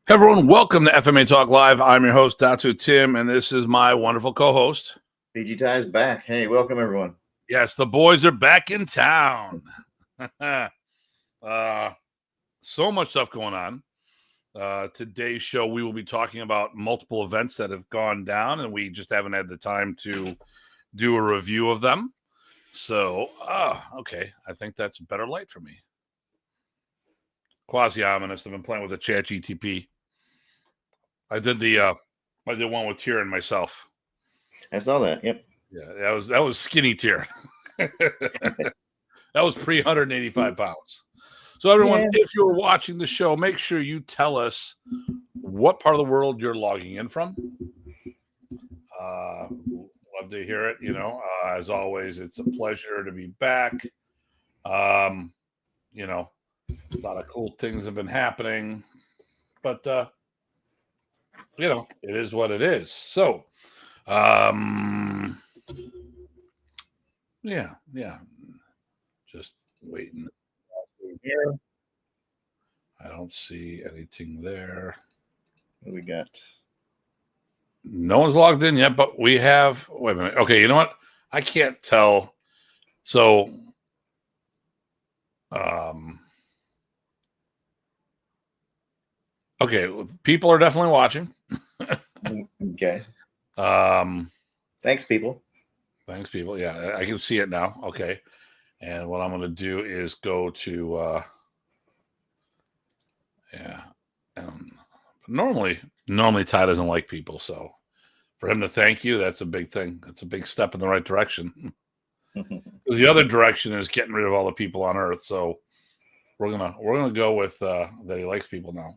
Hey everyone, welcome to FMA Talk Live. I'm your host, Datu Tim, and this is my wonderful co-host. PG Ty's back. Hey, welcome everyone. Yes, the boys are back in town. So much stuff going on. Today's show, we will be talking about multiple events that have gone down, and we just haven't had the time to do a review of them. So, okay, I think that's better light for me. Quasi-ominous. I've been playing with the chat GTP. I did one with Tyr and myself. I saw that. Yep. Yeah, that was skinny Tyr. That was pre 185 pounds. So everyone, if you're watching the show, make sure you tell us what part of the world you're logging in from. Love to hear it. As always, it's a pleasure to be back. A lot of cool things have been happening, but it is what it is. So, just waiting here. I don't see anything there. What we got? No one's logged in yet, but we have. Wait a minute. Okay, you know what? I can't tell. So, okay, people are definitely watching. Okay. Thanks, people. Thanks, people. Yeah, I can see it now. Okay. And what I'm going to do is go to, normally Ty doesn't like people. So for him to thank you, that's a big thing. That's a big step in the right direction. Because the other direction is getting rid of all the people on Earth. So we're going to go with that he likes people now.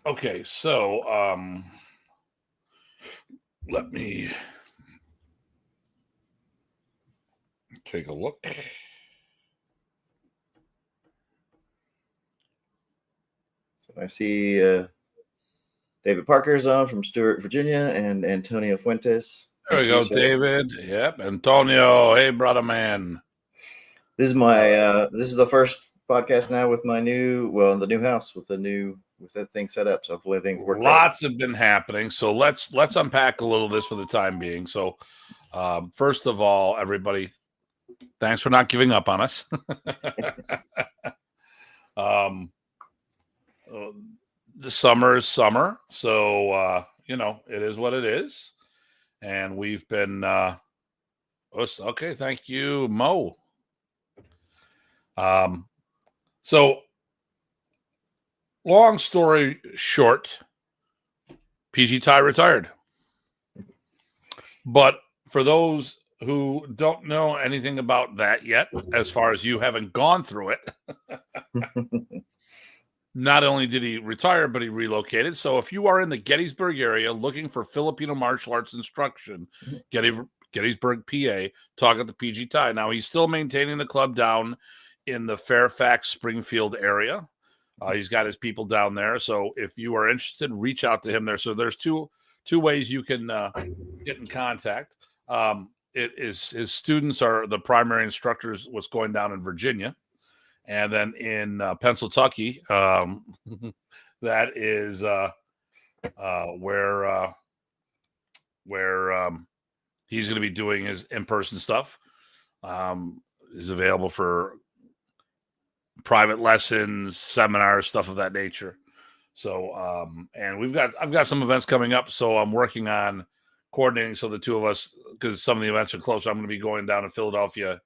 Okay. So, let me take a look. So I see David Parker's on from Stewart, Virginia, and Antonio Fuentes. There we go, David. Yep, Antonio. Hey, brother man. This is my this is the first podcast now with my new the new house with that thing set up. So hopefully everything works. Lots have been happening. So let's unpack a little of this for the time being. So first of all, everybody, thanks for not giving up on us. The summer is summer, so it is what it is, and we've been okay. Thank you, Mo. So long story short, PG Ty retired. But for those who don't know anything about that yet, as far as you haven't gone through it, not only did he retire, but he relocated. So if you are in the Gettysburg area looking for Filipino martial arts instruction, Gettysburg, PA, talk at the PG Ty. Now, he's still maintaining the club down in the Fairfax, Springfield area. He's got his people down there. So if you are interested, reach out to him there. So there's two ways you can get in contact. His students are the primary instructors, what's going down in Virginia. And then in Pennsylvania, that is where he's going to be doing his in-person stuff. Is available for private lessons, seminars, stuff of that nature. So, and I've got some events coming up. So I'm working on coordinating so the two of us, because some of the events are closer. I'm going to be going down to Philadelphia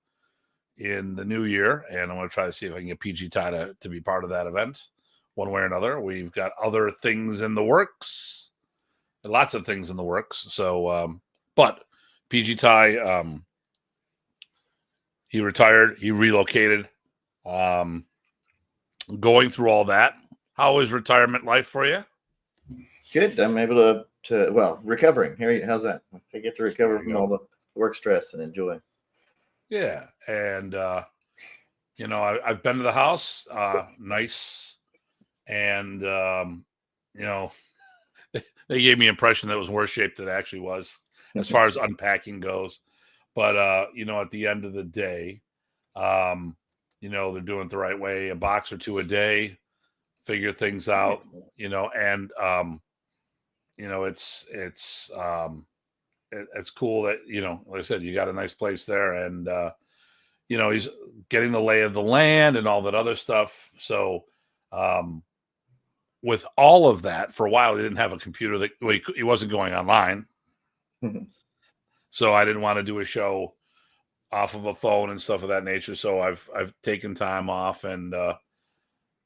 in the new year, and I'm going to try to see if I can get PG Ty to be part of that event one way or another. We've got other things in the works, lots of things in the works. So, but PG Ty, he retired, he relocated, going through all that. How is retirement life for you? Good. I'm able to recovering. How's that? I get to recover from all the work stress and enjoy. Yeah, and I've been to the house, nice, and they gave me an impression that it was worse shape than it actually was, as far as unpacking goes. But at the end of the day, they're doing it the right way. A box or two a day, figure things out, and it's cool that, like I said, you got a nice place there, and he's getting the lay of the land and all that other stuff. So with all of that, for a while he didn't have a computer that he wasn't going online. So I didn't want to do a show off of a phone and stuff of that nature. So I've taken time off and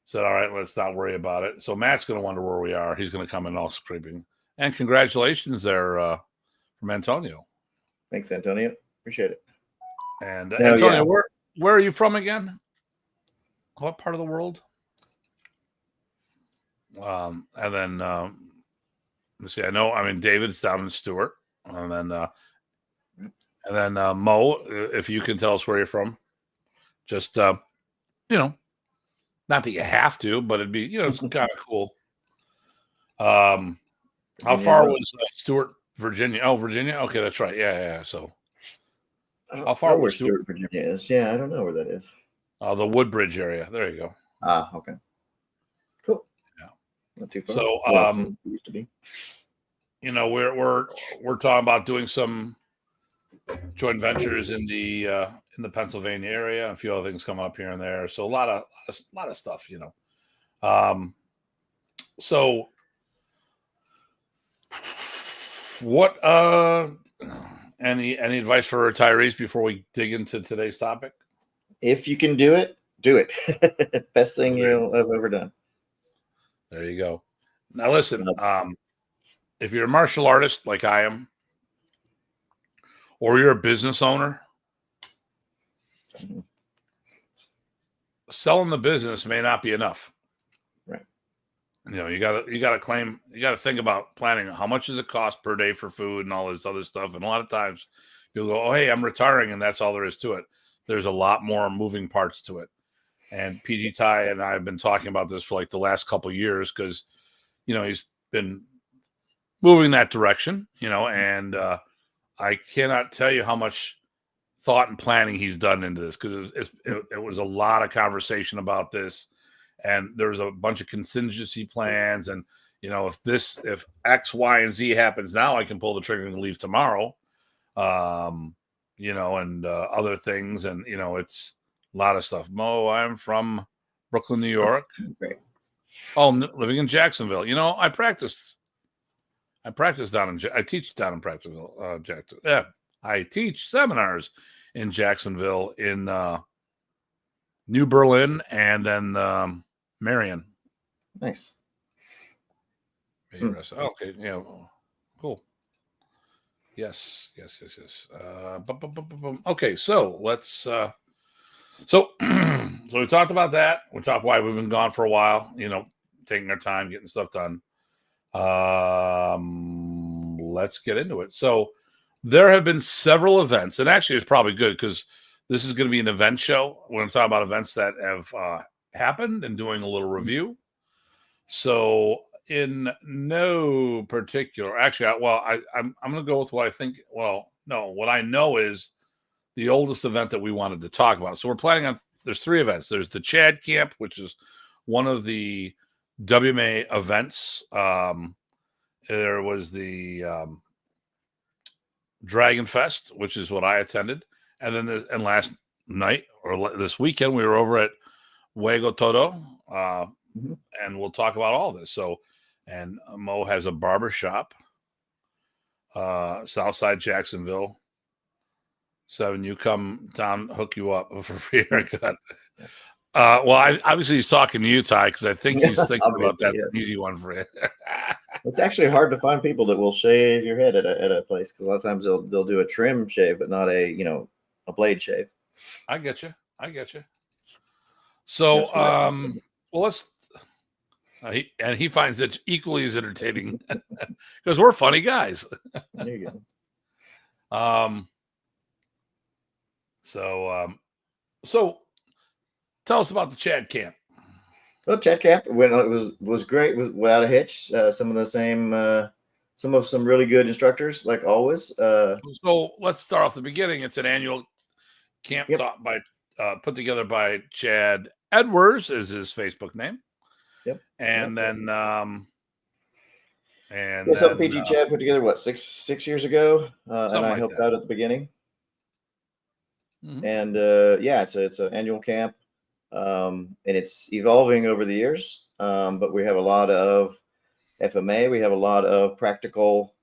said, all right, let's not worry about it. So Matt's going to wonder where we are. He's going to come in all screaming. And congratulations there from Antonio. Thanks, Antonio. Appreciate it. And Antonio, where are you from again? What part of the world? And then let's see. David's down in Stewart, and then Mo, if you can tell us where you're from, just not that you have to, but it'd be it's kind of cool. How far was Stewart, Virginia? Oh, Virginia. Okay, that's right. Yeah. So how far was Stewart, Virginia is? Yeah, I don't know where that is. The Woodbridge area. There you go. Okay. Cool. Yeah. Not too far. So used to be. We're talking about doing some joint ventures in the Pennsylvania area, and a few other things come up here and there. So a lot of stuff, So what any advice for retirees before we dig into today's topic? If you can do it, do it. Best thing you'll have ever done. There you go. Now listen, if you're a martial artist like I am, or you're a business owner, selling the business may not be enough. Right. You gotta think about planning. How much does it cost per day for food and all this other stuff? And a lot of times people go, oh, hey, I'm retiring, and that's all there is to it. There's a lot more moving parts to it. And PG Ty and I have been talking about this for like the last couple of years because, he's been moving that direction, and I cannot tell you how much thought and planning he's done into this, because it was a lot of conversation about this, and there's a bunch of contingency plans, and if X, Y, and Z happens now, I can pull the trigger and leave tomorrow, and other things, and it's a lot of stuff. Mo, I'm from Brooklyn, New York. Great. Oh, living in Jacksonville. I practiced down I teach down in Jacksonville. Yeah, I teach seminars in Jacksonville, in New Berlin, and then Marion. Nice. Okay, yeah, cool. Yes. Okay, so let's. So we talked about that. We talked why we've been gone for a while. Taking our time, getting stuff done. Let's get into it. So there have been several events, and actually it's probably good because this is going to be an event show. We're going to talk about events that have happened and doing a little review. So in no particular, actually, I'm going to go with what I think. Well, no, what I know is the oldest event that we wanted to talk about. So we're planning on, there's 3 events. There's the Chad Camp, which is one of the WMA events. There was the Dragon Fest, which is what I attended, and then last night or this weekend we were over at Hueco Todo, and we'll talk about all this. So, and Mo has a barber shop, Southside Jacksonville. 7, you come down, hook you up for free haircut. Obviously he's talking to you, Ty, because I think he's thinking about that easy one for you. It's actually hard to find people that will shave your head at a place, because a lot of times they'll do a trim shave, but not a blade shave. I get you. So, let's. He finds it equally as entertaining because we're funny guys. There you go. So tell us about the Chad Camp. Well, Chad Camp, when it was great, without a hitch. Some really good instructors, like always. So let's start off the beginning. It's an annual camp taught by put together by Chad Edwards, is his Facebook name. Yep. And Yep. then and Yeah, something then PG Chad put together what six years ago, and something I like helped that. out at the beginning. Mhm. And yeah, it's an annual camp, and it's evolving over the years. But we have a lot of FMA. We have a lot of practical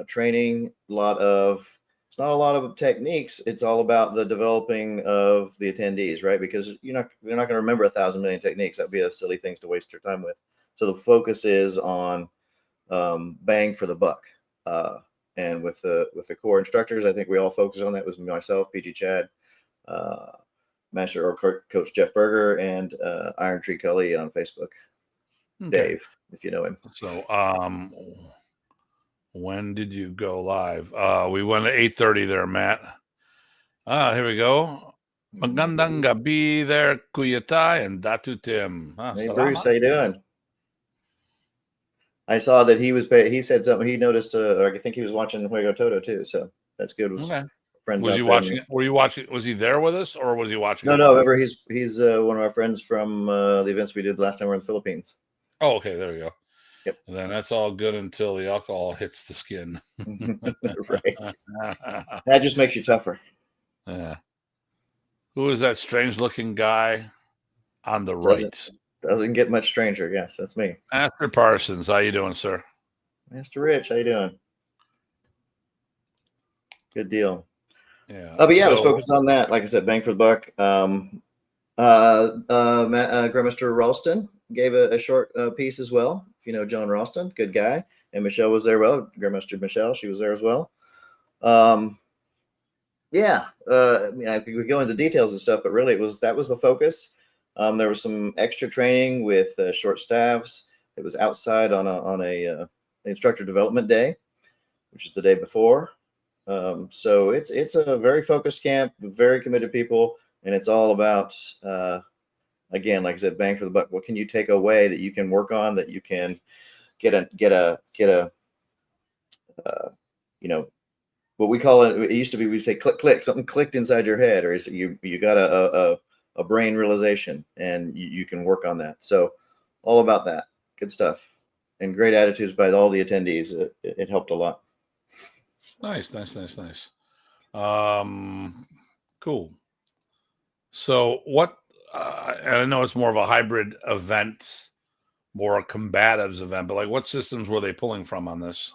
training. It's not a lot of techniques. It's all about the developing of the attendees, right? Because they're not going to remember 1,000 million techniques. That'd be a silly things to waste your time with. So the focus is on bang for the buck. And with the core instructors, I think we all focus on that. It was myself, PG Chad, Master or Coach Jeff Berger, and Iron Tree Cully on Facebook. Okay. Dave, if you know him. So when did you go live? We went at 8:30 there, Matt. Here we go. Magandang gabi there, Kuya Tai and Datu Tim. Hey Bruce, Salamat. how you doing? I saw that he said something. He noticed, or I think he was watching Juego Toto too. So that's good. Okay. Friends Was out he there. watching it? Were you watching? Was he there with us, or was he watching? No, it no. live? Remember, he's one of our friends from the events we did last time we were in the Philippines. Oh, okay. There we go. Yep. And then that's all good until the alcohol hits the skin. Right. That just makes you tougher. Yeah. Who is that strange-looking guy on the right? Doesn't get much stranger. Yes, that's me. Master Parsons. How you doing, sir? Master Rich, how you doing? Good deal. Yeah. But yeah, I was focused on that. Like I said, bang for the buck. Grandmaster Ralston gave a short piece as well. If you know John Ralston, good guy. And Michelle was there. Well, Grandmaster Michelle, she was there as well. Yeah, I mean, I could go into details and stuff, but really, that was the focus. There was some extra training with short staffs. It was outside on a instructor development day, which is the day before. So it's a very focused camp with very committed people, and it's all about again, like I said, bang for the buck. What can you take away that you can work on, that you can get a what we call it used to be, we say click, something clicked inside your head, or is you got a brain realization, and you can work on that. So all about that. Good stuff. And great attitudes by all the attendees. It helped a lot. Nice. Cool. So what, and I know it's more of a hybrid event, more a combatives event, but like what systems were they pulling from on this?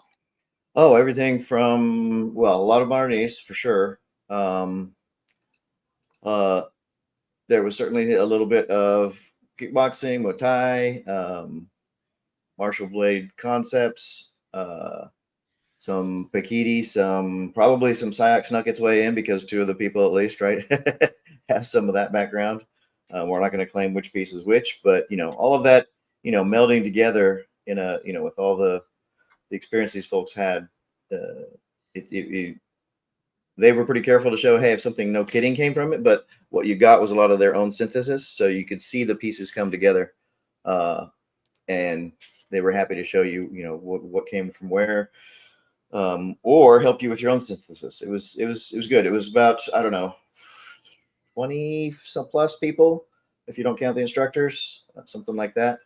Oh, everything from, well, a lot of modern East for sure. There was certainly a little bit of kickboxing, Muay Thai, martial blade concepts, some Pakiti, probably some Sayak snuck its way in because two of the people at least, right, have some of that background. We're not going to claim which piece is which, but all of that, melding together in a, with all the experience these folks had, they were pretty careful to show, hey, if something no kidding came from it, but what you got was a lot of their own synthesis, so you could see the pieces come together, and they were happy to show you, what came from where, or help you with your own synthesis. It was good. It was about, I don't know, 20 some plus people, if you don't count the instructors, something like that.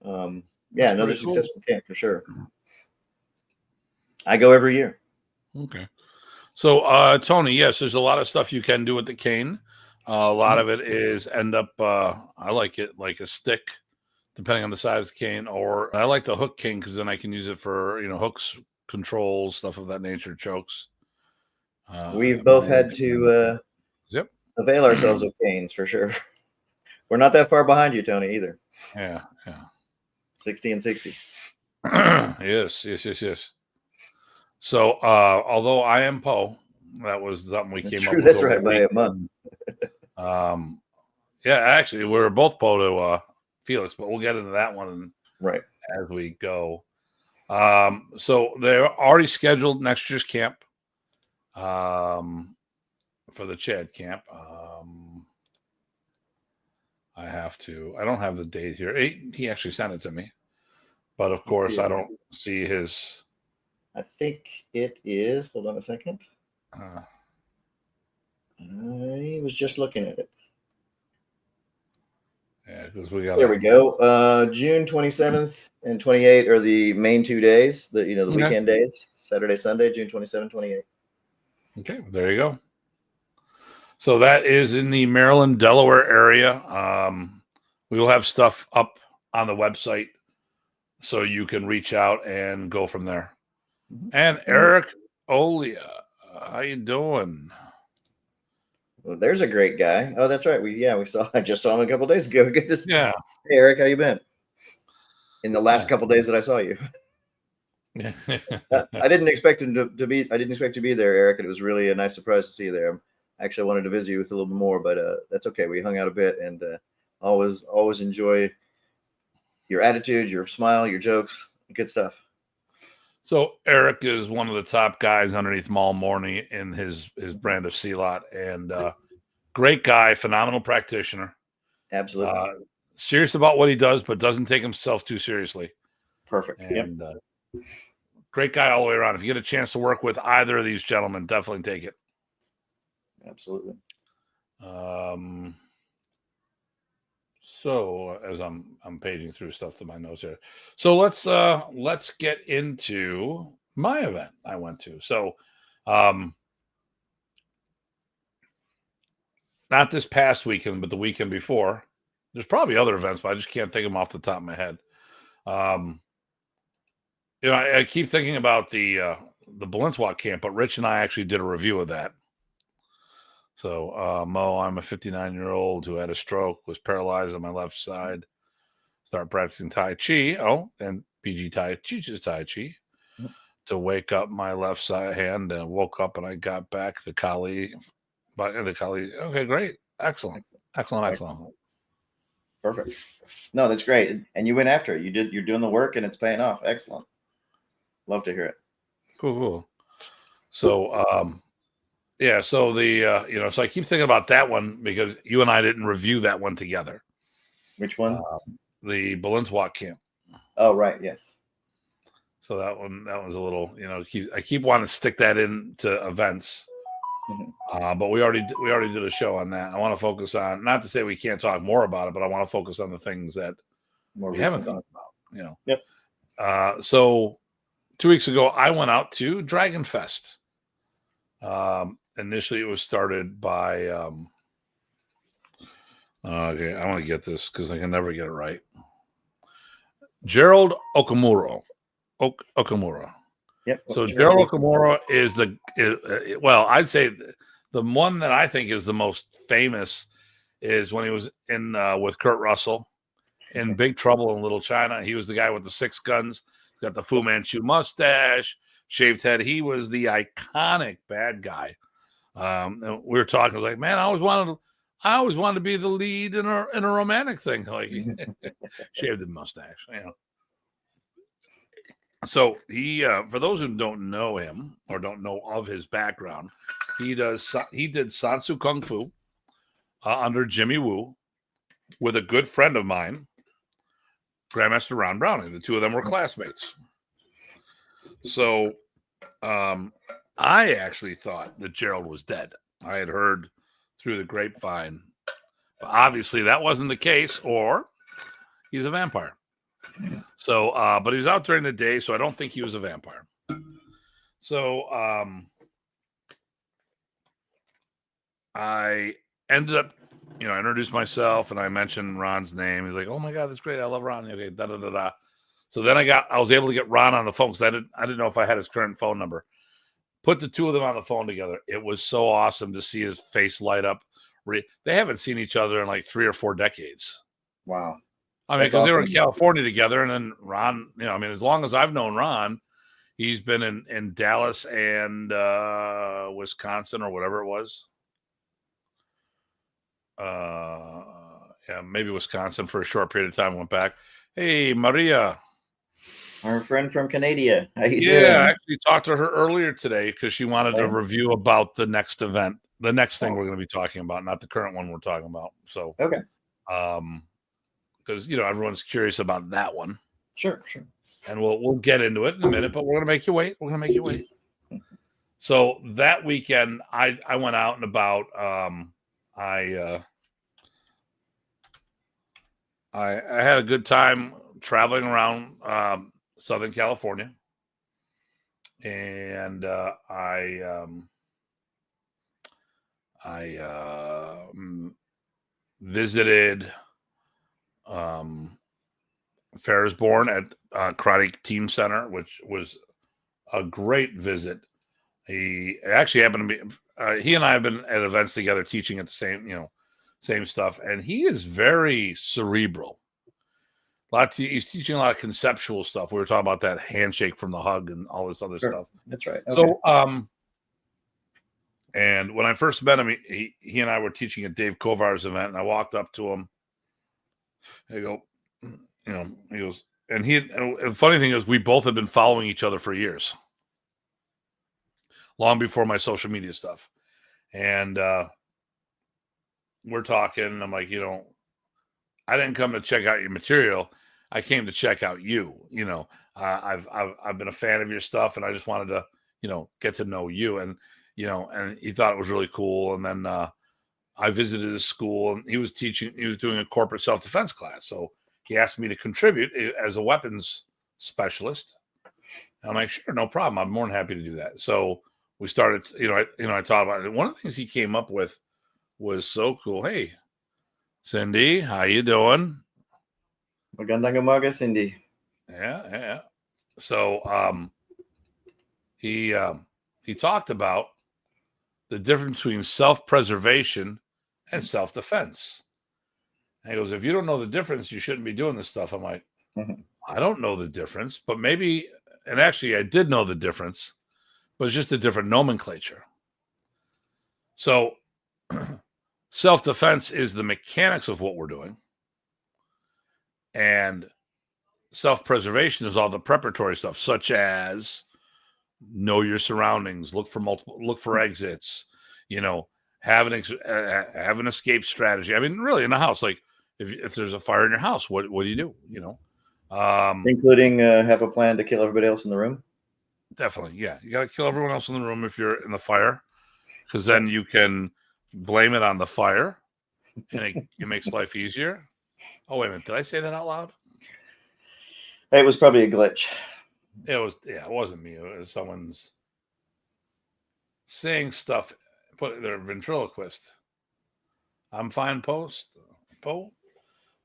Yeah, another successful camp for sure. I go every year. Okay. So, Tony, yes, there's a lot of stuff you can do with the cane. A lot of it is end up, I like it like a stick, depending on the size of the cane, or I like the hook cane because then I can use it for, hooks, controls, stuff of that nature, chokes. We've both had to avail ourselves of canes for sure. We're not that far behind you, Tony, either. Yeah. 60 and 60. Yes. So, although I am Poe, that was something we came up with. That's right, by a month. Yeah, actually, we were both Poe to Felix, but we'll get into that one right as we go. So they're already scheduled next year's camp for the Chad camp. I don't have the date here. He actually sent it to me, but of course I don't see his. I think it is. Hold on a second. I was just looking at it. Yeah, because we got. There we go. June 27th and 28th are the main 2 days. The weekend days, Saturday, Sunday, June 27th, 28th. Okay, there you go. So that is in the Maryland, Delaware area. We will have stuff up on the website, so you can reach out and go from there. And Eric Olia, how you doing? Well, there's a great guy. Oh, that's right. I just saw him a couple days ago. Good to see. Yeah. Hey, Eric, how you been? In the last couple days that I saw you. I didn't expect him to be. I didn't expect to be there, Eric. And it was really a nice surprise to see you there. Actually, I wanted to visit you with a little bit more, but that's okay. We hung out a bit, and always enjoy your attitude, your smile, your jokes. Good stuff. So Eric is one of the top guys underneath Mal Morney in his brand of sea lot, and great guy, phenomenal practitioner. Absolutely. Serious about what he does, but doesn't take himself too seriously. Perfect. And great guy all the way around. If you get a chance to work with either of these gentlemen, definitely take it. Absolutely. So as I'm paging through stuff to my notes here. So let's get into my event I went to. So not this past weekend, but the weekend before. There's probably other events, but I just can't think of them off the top of my head. I keep thinking about the Balinswalk camp, but Rich and I actually did a review of that. So, Mo, I'm a 59-year-old who had a stroke, was paralyzed on my left side, started practicing Tai Chi. Oh, and PG Tai teaches Tai Chi to wake up my left side hand, and woke up and I got back the Kali. Okay, great. Excellent. Perfect. No, that's great. And you went after it. You're doing the work and it's paying off. Excellent. Love to hear it. Cool. So, yeah, so so I keep thinking about that one because you and I didn't review that one together. Which one? The Balinswalk camp. Oh, right. Yes. So that was a little, I keep wanting to stick that into events. But we already did a show on that. I want to focus on, not to say we can't talk more about it, but I want to focus on the things that we haven't talked about, Yep. So 2 weeks ago, I went out to Dragon Fest. Initially, it was started by, okay, I want to get this because I can never get it right. Gerald Okamura. Yep. So Gerald Okamura is I'd say the one that I think is the most famous is when he was in with Kurt Russell in Big Trouble in Little China. He was the guy with the 6 guns. He's got the Fu Manchu mustache, shaved head. He was the iconic bad guy. And we were talking, I was like, man, I always wanted to be the lead in a romantic thing, like shaved the mustache, So he, for those who don't know him or don't know of his background, he did Sansu Kung Fu under Jimmy Woo with a good friend of mine, Grandmaster Ron Browning. The two of them were classmates. So I actually thought that Gerald was dead. I had heard through the grapevine. But obviously, that wasn't the case, or he's a vampire. So, but he was out during the day, so I don't think he was a vampire. So, I ended up, I introduced myself and I mentioned Ron's name. He's like, "Oh my God, that's great! I love Ron." Okay, da da da da. So then I was able to get Ron on the phone because I didn't know if I had his current phone number. Put the two of them on the phone together. It was so awesome to see his face light up. They haven't seen each other in like 3 or 4 decades. Wow. I mean, because they were in California together, and then Ron, as long as I've known Ron, he's been in Dallas and Wisconsin or whatever it was. Maybe Wisconsin for a short period of time. Went back. Hey, Maria. Our friend from Canada. How you doing? I actually talked to her earlier today because she wanted to review about the next event, the next thing we're going to be talking about, not the current one we're talking about. So, okay. Because everyone's curious about that one. Sure. And we'll get into it in a minute, but we're gonna make you wait. So that weekend, I went out and about. I had a good time traveling around Southern California, and I visited Ferrisborn at Karate Team Center, which was a great visit. He actually happened to be. He and I have been at events together, teaching at the same stuff, and he is very cerebral. He's teaching a lot of conceptual stuff. We were talking about that handshake from the hug and all this other stuff. That's right. Okay. So, and when I first met him, he and I were teaching at Dave Kovar's event, and I walked up to him. I go, he goes, and the funny thing is, we both had been following each other for years, long before my social media stuff. And we're talking, and I'm like, I didn't come to check out your material. I came to check out you. I've been a fan of your stuff, and I just wanted to, get to know you. And and he thought it was really cool. And then I visited his school, and he was doing a corporate self-defense class. So he asked me to contribute as a weapons specialist. And I'm like, sure, no problem. I'm more than happy to do that. So we started, I thought about it. One of the things he came up with was so cool. Hey, Cindy, how you doing? Magandang umaga, Cindy. Yeah. So he talked about the difference between self-preservation and self-defense. And he goes, if you don't know the difference, you shouldn't be doing this stuff. I'm like, I don't know the difference, but maybe, and actually I did know the difference, but it's just a different nomenclature. So self-defense is the mechanics of what we're doing. And self-preservation is all the preparatory stuff, such as know your surroundings, look for exits, have an escape strategy. I mean, really, in the house, like if there's a fire in your house, what do you do? Including have a plan to kill everybody else in the room. Definitely, yeah. You got to kill everyone else in the room if you're in the fire, because then you can blame it on the fire, and it makes life easier. Oh, wait a minute. Did I say that out loud? It was probably a glitch. It wasn't me. It was someone's saying stuff, put their ventriloquist. I'm fine, Po.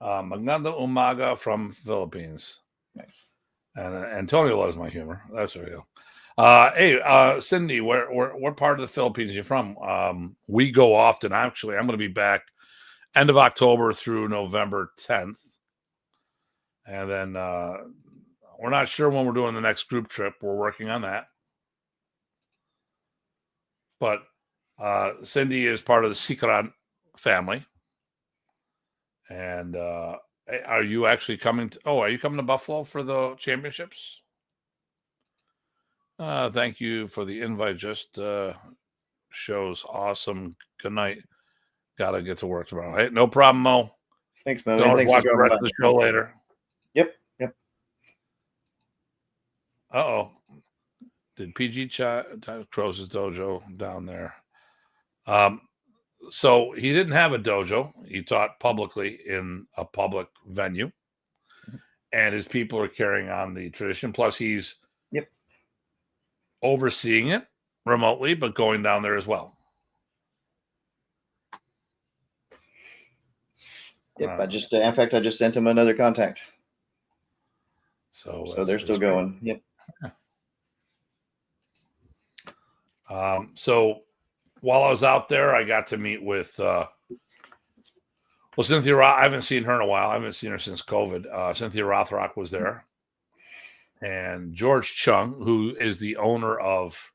Maganda Umaga from Philippines. Nice. And Antonio loves my humor. That's real. Hey, Cindy, what part of the Philippines are you from? We go often. Actually, I'm going to be back end of October through November 10th. And then we're not sure when we're doing the next group trip. We're working on that. But Cindy is part of the Sikran family. And are you actually coming are you coming to Buffalo for the championships? Thank you for the invite. Just shows awesome. Good night. Gotta get to work tomorrow. Hey, no problem, Mo. Thanks, Mo. Don't Thanks watch for the rest of the show later. Yep. Uh-oh. Did PG close his dojo down there? So he didn't have a dojo. He taught publicly in a public venue. And his people are carrying on the tradition. Plus, he's overseeing it remotely, but going down there as well. Yep. I just sent him another contact. So they're still going. Yep. So while I was out there, I got to meet with Cynthia. I haven't seen her in a while. I haven't seen her since COVID. Cynthia Rothrock was there, and George Chung, who is the owner of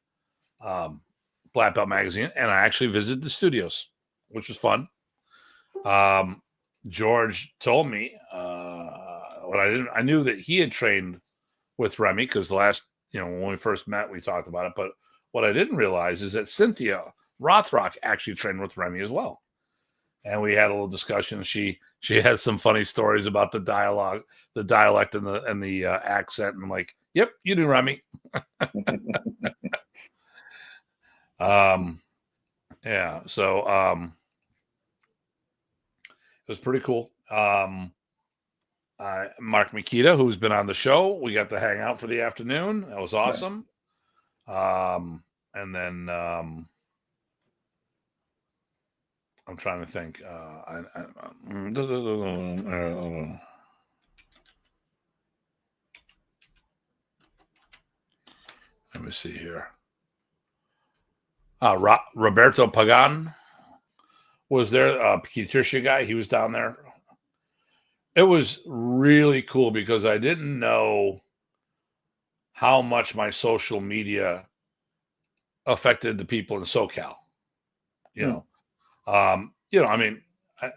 Black Belt Magazine, and I actually visited the studios, which was fun. George told me what I knew that he had trained with Remy, because the last, when we first met, we talked about it. But what I didn't realize is that Cynthia Rothrock actually trained with Remy as well. And we had a little discussion. She had some funny stories about the dialect and the accent. And I'm like, yep, you do, Remy. Yeah. So it was pretty cool. Mark Makita, who's been on the show. We got to hang out for the afternoon. That was awesome. Nice. And then I'm trying to think. Let me see here. Roberto Pagan was there. Patricia guy. He was down there. It was really cool because I didn't know how much my social media affected the people in SoCal. I mean,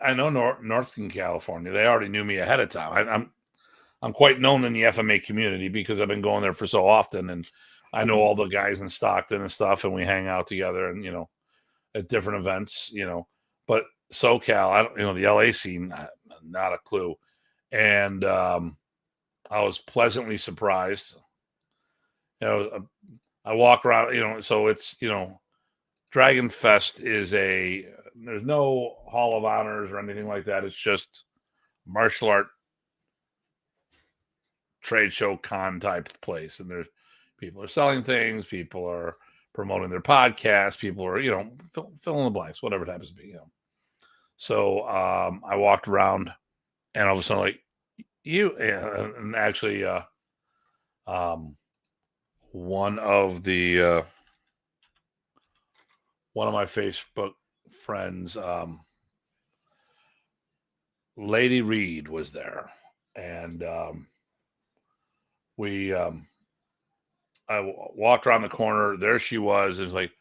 I know Northern California. They already knew me ahead of time. I'm quite known in the FMA community because I've been going there for so often, and I know all the guys in Stockton and stuff, and we hang out together, and at different events, But SoCal, the LA scene, not a clue. And I was pleasantly surprised. I walk around, so it's Dragon Fest is there's no Hall of Honors or anything like that. It's just martial art trade show con type place, and there's people are selling things, people are promoting their podcasts, people are fill in the blanks, whatever it happens to be. So I walked around, and all of a sudden, like and actually one of my Facebook friends, Lady Reed, was there, and I walked around the corner. There she was. It was like,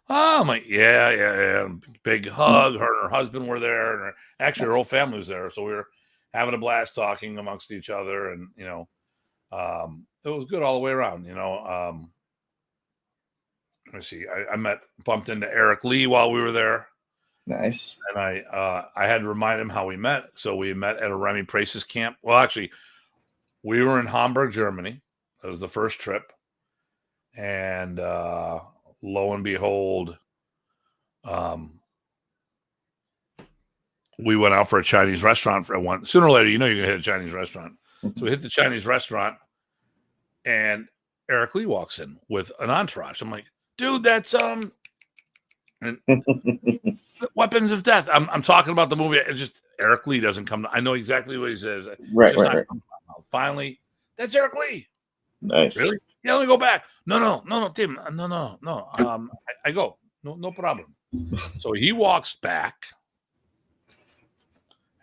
oh, I'm like, yeah. Big hug. Her and her husband were there, and actually her whole family was there. So we were having a blast talking amongst each other, and it was good all the way around. Let me see. I bumped into Eric Lee while we were there. Nice. And I had to remind him how we met. So we met at a Remy Price's camp. Well, actually, we were in Hamburg, Germany. That was the first trip. And lo and behold, we went out for a Chinese restaurant for one. Sooner or later, you're going to hit a Chinese restaurant. So we hit the Chinese restaurant, and Eric Lee walks in with an entourage. I'm like, dude, that's Weapons of Death. I'm talking about the movie. It's just Eric Lee doesn't come. I know exactly what he says. Right. Finally, that's Eric Lee. Nice. Really? Yeah, let me go back. No, Tim. No. I go. No problem. So he walks back,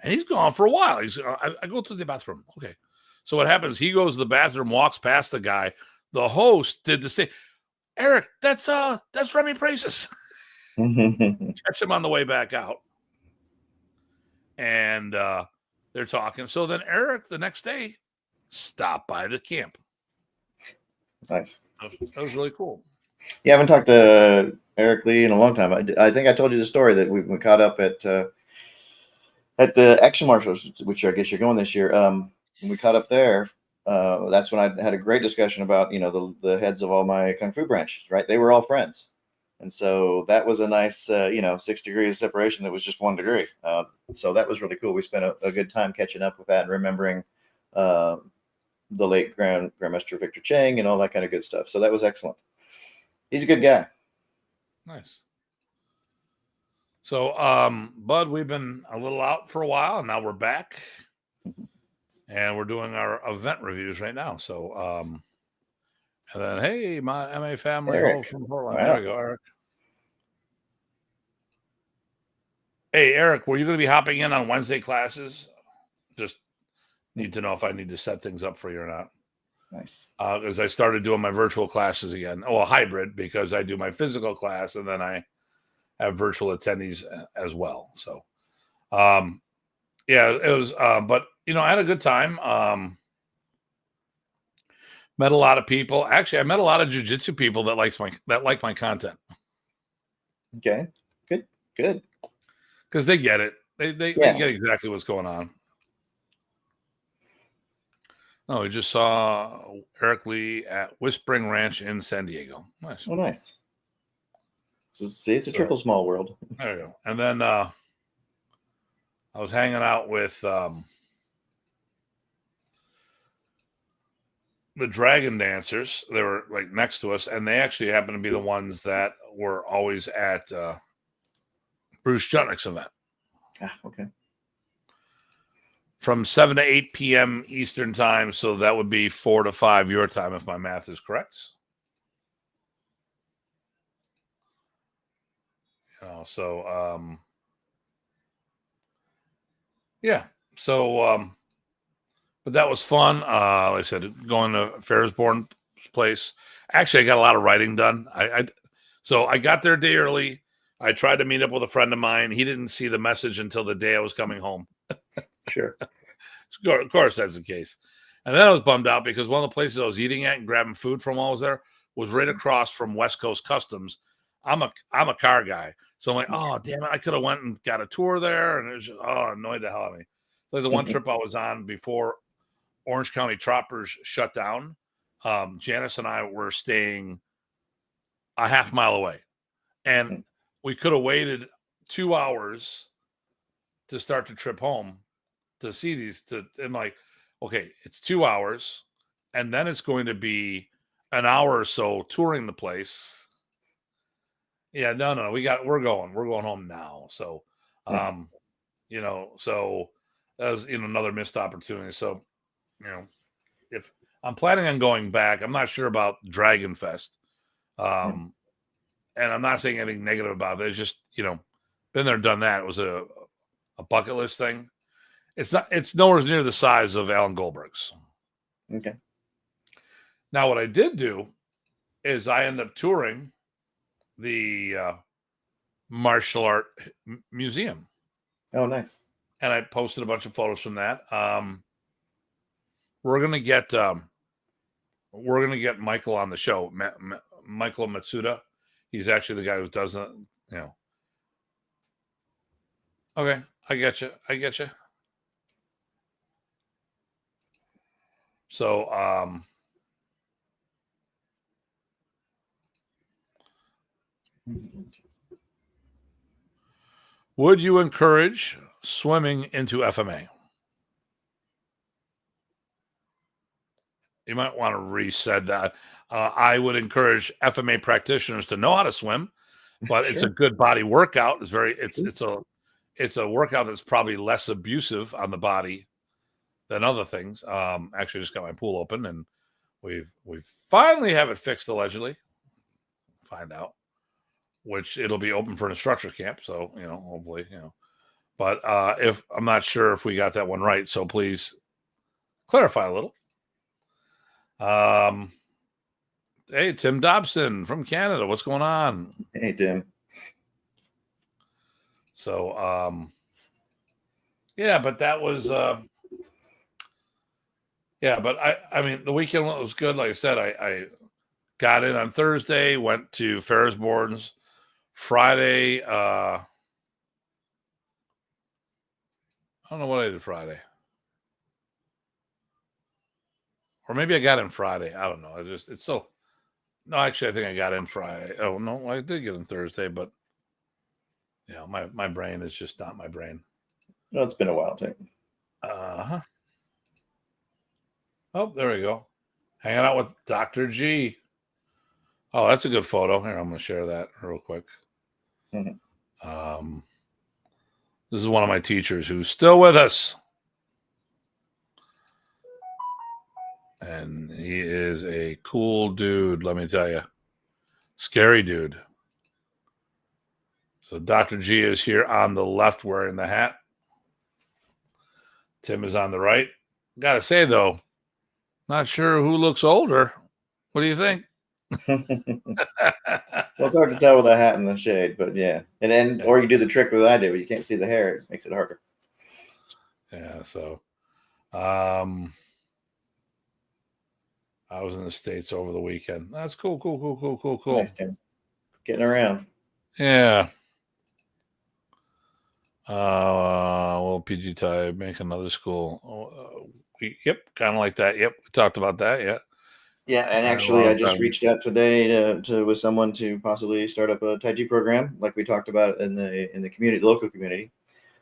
and he's gone for a while. I go to the bathroom. Okay. So what happens? He goes to the bathroom, walks past the guy. The host did the same. Eric, that's Remy Price's. Catch him on the way back out, and they're talking. So then Eric, the next day, stopped by the camp. Nice. That was really cool. Yeah, I haven't talked to Eric Lee in a long time. I think I told you the story that we caught up at the Action Marshals, which I guess you're going this year. When we caught up there, that's when I had a great discussion about the heads of all my kung fu branches. Right, they were all friends, and so that was a nice 6 degrees of separation. That was just 1 degree. So that was really cool. We spent a good time catching up with that and remembering the late Grandmaster Victor Chang and all that kind of good stuff. So that was excellent. He's a good guy. Nice. So, Bud, we've been a little out for a while, and now we're back, and we're doing our event reviews right now. So, and then, hey, my MA family from Portland. Wow. There we go, Eric. Hey, Eric, were you going to be hopping in on Wednesday classes? Just need to know if I need to set things up for you or not. Nice. Because I started doing my virtual classes again. Oh, a hybrid, because I do my physical class and then I have virtual attendees as well. So, yeah, it was, but I had a good time. Met a lot of people. Actually, I met a lot of jiu-jitsu people that like my content. Okay, good. Because they get it. They get exactly what's going on. No, we just saw Eric Lee at Whispering Ranch in San Diego. Nice. Oh, nice. So, see, it's a triple small world. There you go. And then I was hanging out with the dragon dancers. They were like next to us, and they actually happened to be the ones that were always at Bruce Jutnick's event. Okay. From 7 to 8 p.m. Eastern time, so that would be 4 to 5 your time, if my math is correct. Yeah. So, but that was fun. Like I said, going to Ferrisborn's place. Actually, I got a lot of writing done. So I got there a day early. I tried to meet up with a friend of mine. He didn't see the message until the day I was coming home. Sure. Of course, that's the case. And then I was bummed out because one of the places I was eating at and grabbing food from while I was there was right across from West Coast Customs. I'm a car guy, so I'm like, oh damn it, I could have went and got a tour there, and it was just, annoyed the hell out of me. Like the one trip I was on before Orange County Choppers shut down, Janice and I were staying a half mile away, and we could have waited 2 hours to start the trip home to see these. And like, okay, it's 2 hours, and then it's going to be an hour or so touring the place. Yeah, no, we're going home now. So, so that was another missed opportunity. So, if I'm planning on going back, I'm not sure about Dragon Fest. And I'm not saying anything negative about it. It's just, been there, done that. It was a bucket list thing. It's nowhere near the size of Alan Goldberg's. Okay. Now, what I did do is I ended up touring the martial art museum. Oh, nice. And I posted a bunch of photos from that. We're gonna get Michael on the show. Michael Matsuda. He's actually the guy who does it. Okay, I get you. So, would you encourage swimming into FMA? You might want to reset that. I would encourage FMA practitioners to know how to swim, but It's a good body workout. It's a workout that's probably less abusive on the body than other things. Actually, just got my pool open, and we've finally have it fixed allegedly. Find out, which it'll be open for an instructor camp. So hopefully, But if I'm not sure if we got that one right, so please clarify a little. Hey, Tim Dobson from Canada. What's going on? Hey, Tim. So, yeah, but that was, but I mean, the weekend was good. Like I said, I got in on Thursday, went to Ferrisborns Friday. I don't know what I did Friday. Or maybe I got in Friday. I don't know. No, actually, I think I got in Friday. Oh, no, I did get in Thursday, but my brain is just not my brain. Well, it's been a while, too. Uh-huh. Oh, there we go. Hanging out with Dr. G. Oh, that's a good photo. Here, I'm going to share that real quick. Mm-hmm. This is one of my teachers who's still with us. And he is a cool dude, let me tell you. Scary dude. So Dr. G is here on the left wearing the hat. Tim is on the right. Gotta say, though, not sure who looks older. What do you think? Well, it's hard to tell with a hat in the shade, but yeah. And then, or you do the trick that I do, but you can't see the hair. It makes it harder. Yeah, so I was in the States over the weekend. That's cool. Nice, Tim. Getting around. Yeah. Well, PG type, make another school. Kind of like that. Yep, we talked about that. Yeah. Yeah, and actually, I just reached out today to with someone to possibly start up a Tai Chi program, like we talked about in the community, the local community.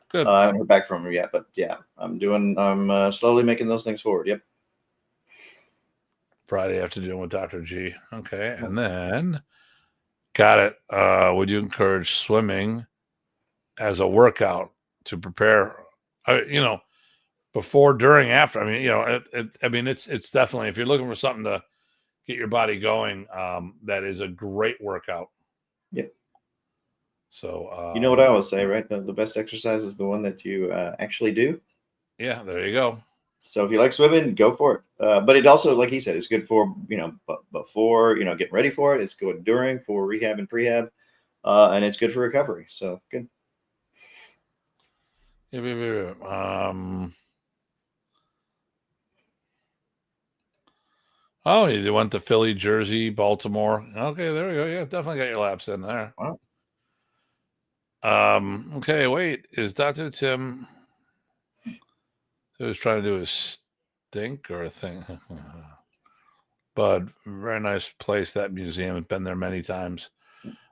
Good. I haven't heard back from her yet, but yeah, I'm slowly making those things forward. Yep. Friday afternoon with Dr. G. Okay. And then got it. Would you encourage swimming as a workout to prepare, before, during, after? I mean, it's definitely, if you're looking for something to get your body going, that is a great workout. Yep. So, you know what I always say, right? The best exercise is the one that you actually do. Yeah, there you go. So if you like swimming, go for it. But it also, like he said, it's good for, before, getting ready for it. It's good during, for rehab and prehab. And it's good for recovery. So good. Oh, you went to Philly, Jersey, Baltimore. Okay, there we go. Yeah, definitely got your laps in there. Wow. Okay, wait. Is Dr. Tim who's trying to do a stink or a thing? But very nice place, that museum. I've been there many times.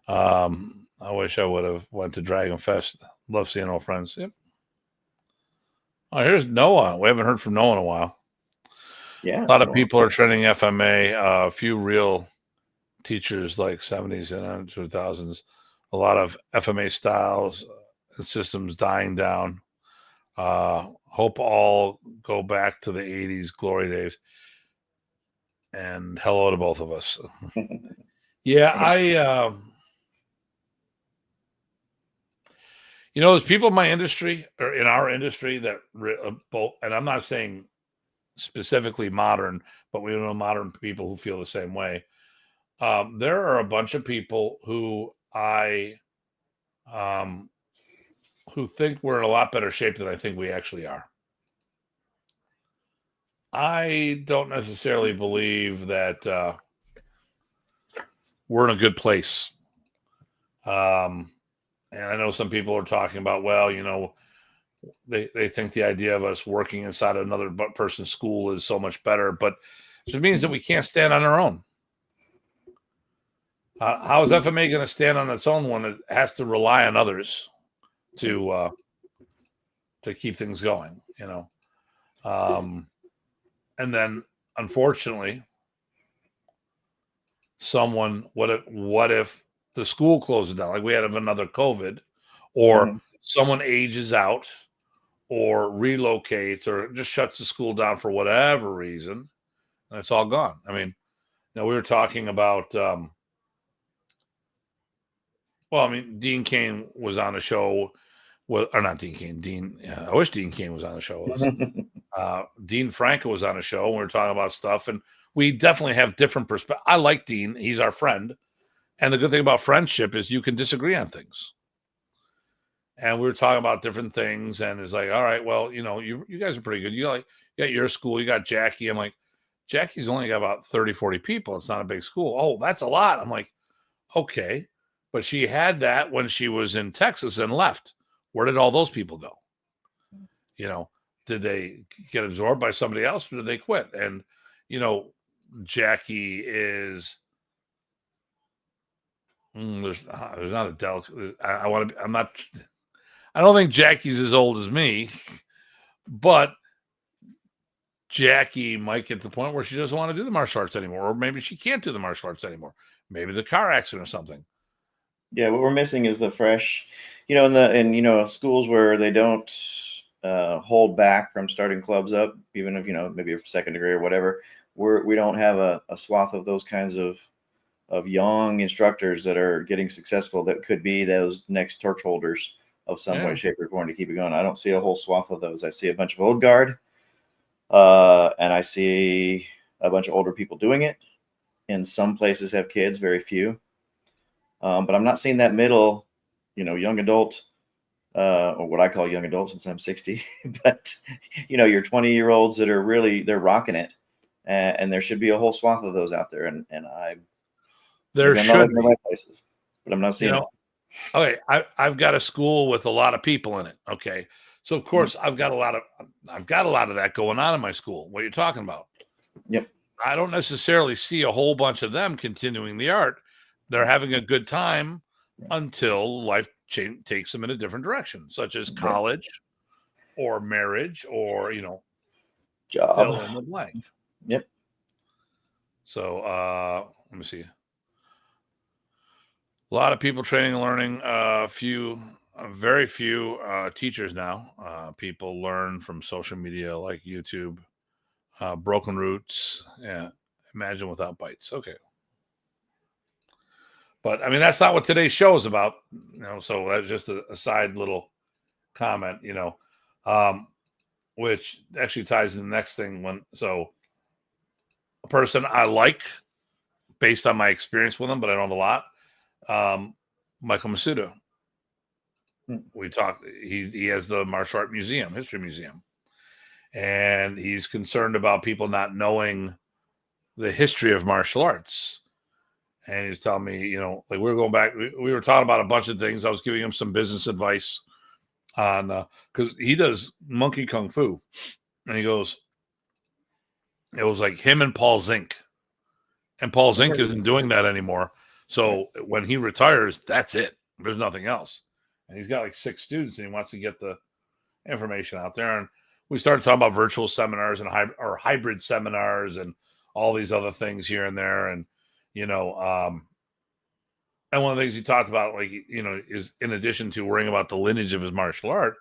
I wish I would have went to Dragon Fest. Love seeing old friends. Yep. Oh, here's Noah. We haven't heard from Noah in a while. Yeah. A lot of people are trending FMA. A few real teachers like 70s and 2000s. A lot of FMA styles and systems dying down. Hope all go back to the 80s glory days. And hello to both of us. Yeah, there's people in my industry or in our industry that both, and I'm not saying specifically modern, but we know modern people who feel the same way. There are a bunch of people who who think we're in a lot better shape than I think we actually are. I don't necessarily believe that we're in a good place. And I know some people are talking about, well, they think the idea of us working inside another person's school is so much better, but it just means that we can't stand on our own. How is FMA going to stand on its own when it has to rely on others to keep things going? And then, unfortunately, what if the school closes down, like we had another COVID, or someone ages out, or relocates, or just shuts the school down for whatever reason, and it's all gone. I mean, we were talking about, Dean Cain was on a show or not Dean Cain, I wish Dean Cain was on the show with us. Dean Franco was on a show, and we were talking about stuff, and we definitely have different perspectives. I like Dean. He's our friend. And the good thing about friendship is you can disagree on things. And we were talking about different things, and it's like, all right, well, you guys are pretty good. You got your school, you got Jackie. I'm like, Jackie's only got about 30, 40 people. It's not a big school. Oh, that's a lot. I'm like, okay. But she had that when she was in Texas and left. Where did all those people go? Did they get absorbed by somebody else, or did they quit? And, Jackie is, there's not a delicate, I don't think Jackie's as old as me, but Jackie might get to the point where she doesn't want to do the martial arts anymore, or maybe she can't do the martial arts anymore. Maybe the car accident or something. Yeah, what we're missing is the fresh, in schools where they don't hold back from starting clubs up, even if maybe a second degree or whatever. We don't have a swath of those kinds of young instructors that are getting successful that could be those next torch holders of some way, shape, or form to keep it going. I don't see a whole swath of those. I see a bunch of old guard, and I see a bunch of older people doing it. In some places have kids, very few. But I'm not seeing that middle, young adult, or what I call young adult since I'm 60, but your 20-year-olds that are they're rocking it. And there should be a whole swath of those out there. And there should be. In the right places, but I'm not seeing it. Okay, I've got a school with a lot of people in it. Okay, so of course I've got a lot of that going on in my school. What you're talking about? Yep. I don't necessarily see a whole bunch of them continuing the art. They're having a good time until life takes them in a different direction, such as college or marriage or job. Fill in the blank. Yep. So let me see. A lot of people training and learning. Very few teachers now. People learn from social media like YouTube. Broken roots. Yeah. Imagine without bites. Okay. But I mean, that's not what today's show is about. So that's just a side little comment, which actually ties to the next thing. A person I like based on my experience with him, but I don't have a lot. Michael Masuda. We talked. He has the martial art museum, history museum, and he's concerned about people not knowing the history of martial arts. And he's telling me, like we were going back, we were talking about a bunch of things. I was giving him some business advice on because he does monkey kung fu, and he goes, it was like him and Paul Zink, and Paul Zink isn't doing that anymore. So when he retires, that's it. There's nothing else. And he's got like 6 students, and he wants to get the information out there. And we started talking about virtual seminars and hybrid seminars and all these other things here and there. And and one of the things he talked about, is in addition to worrying about the lineage of his martial art,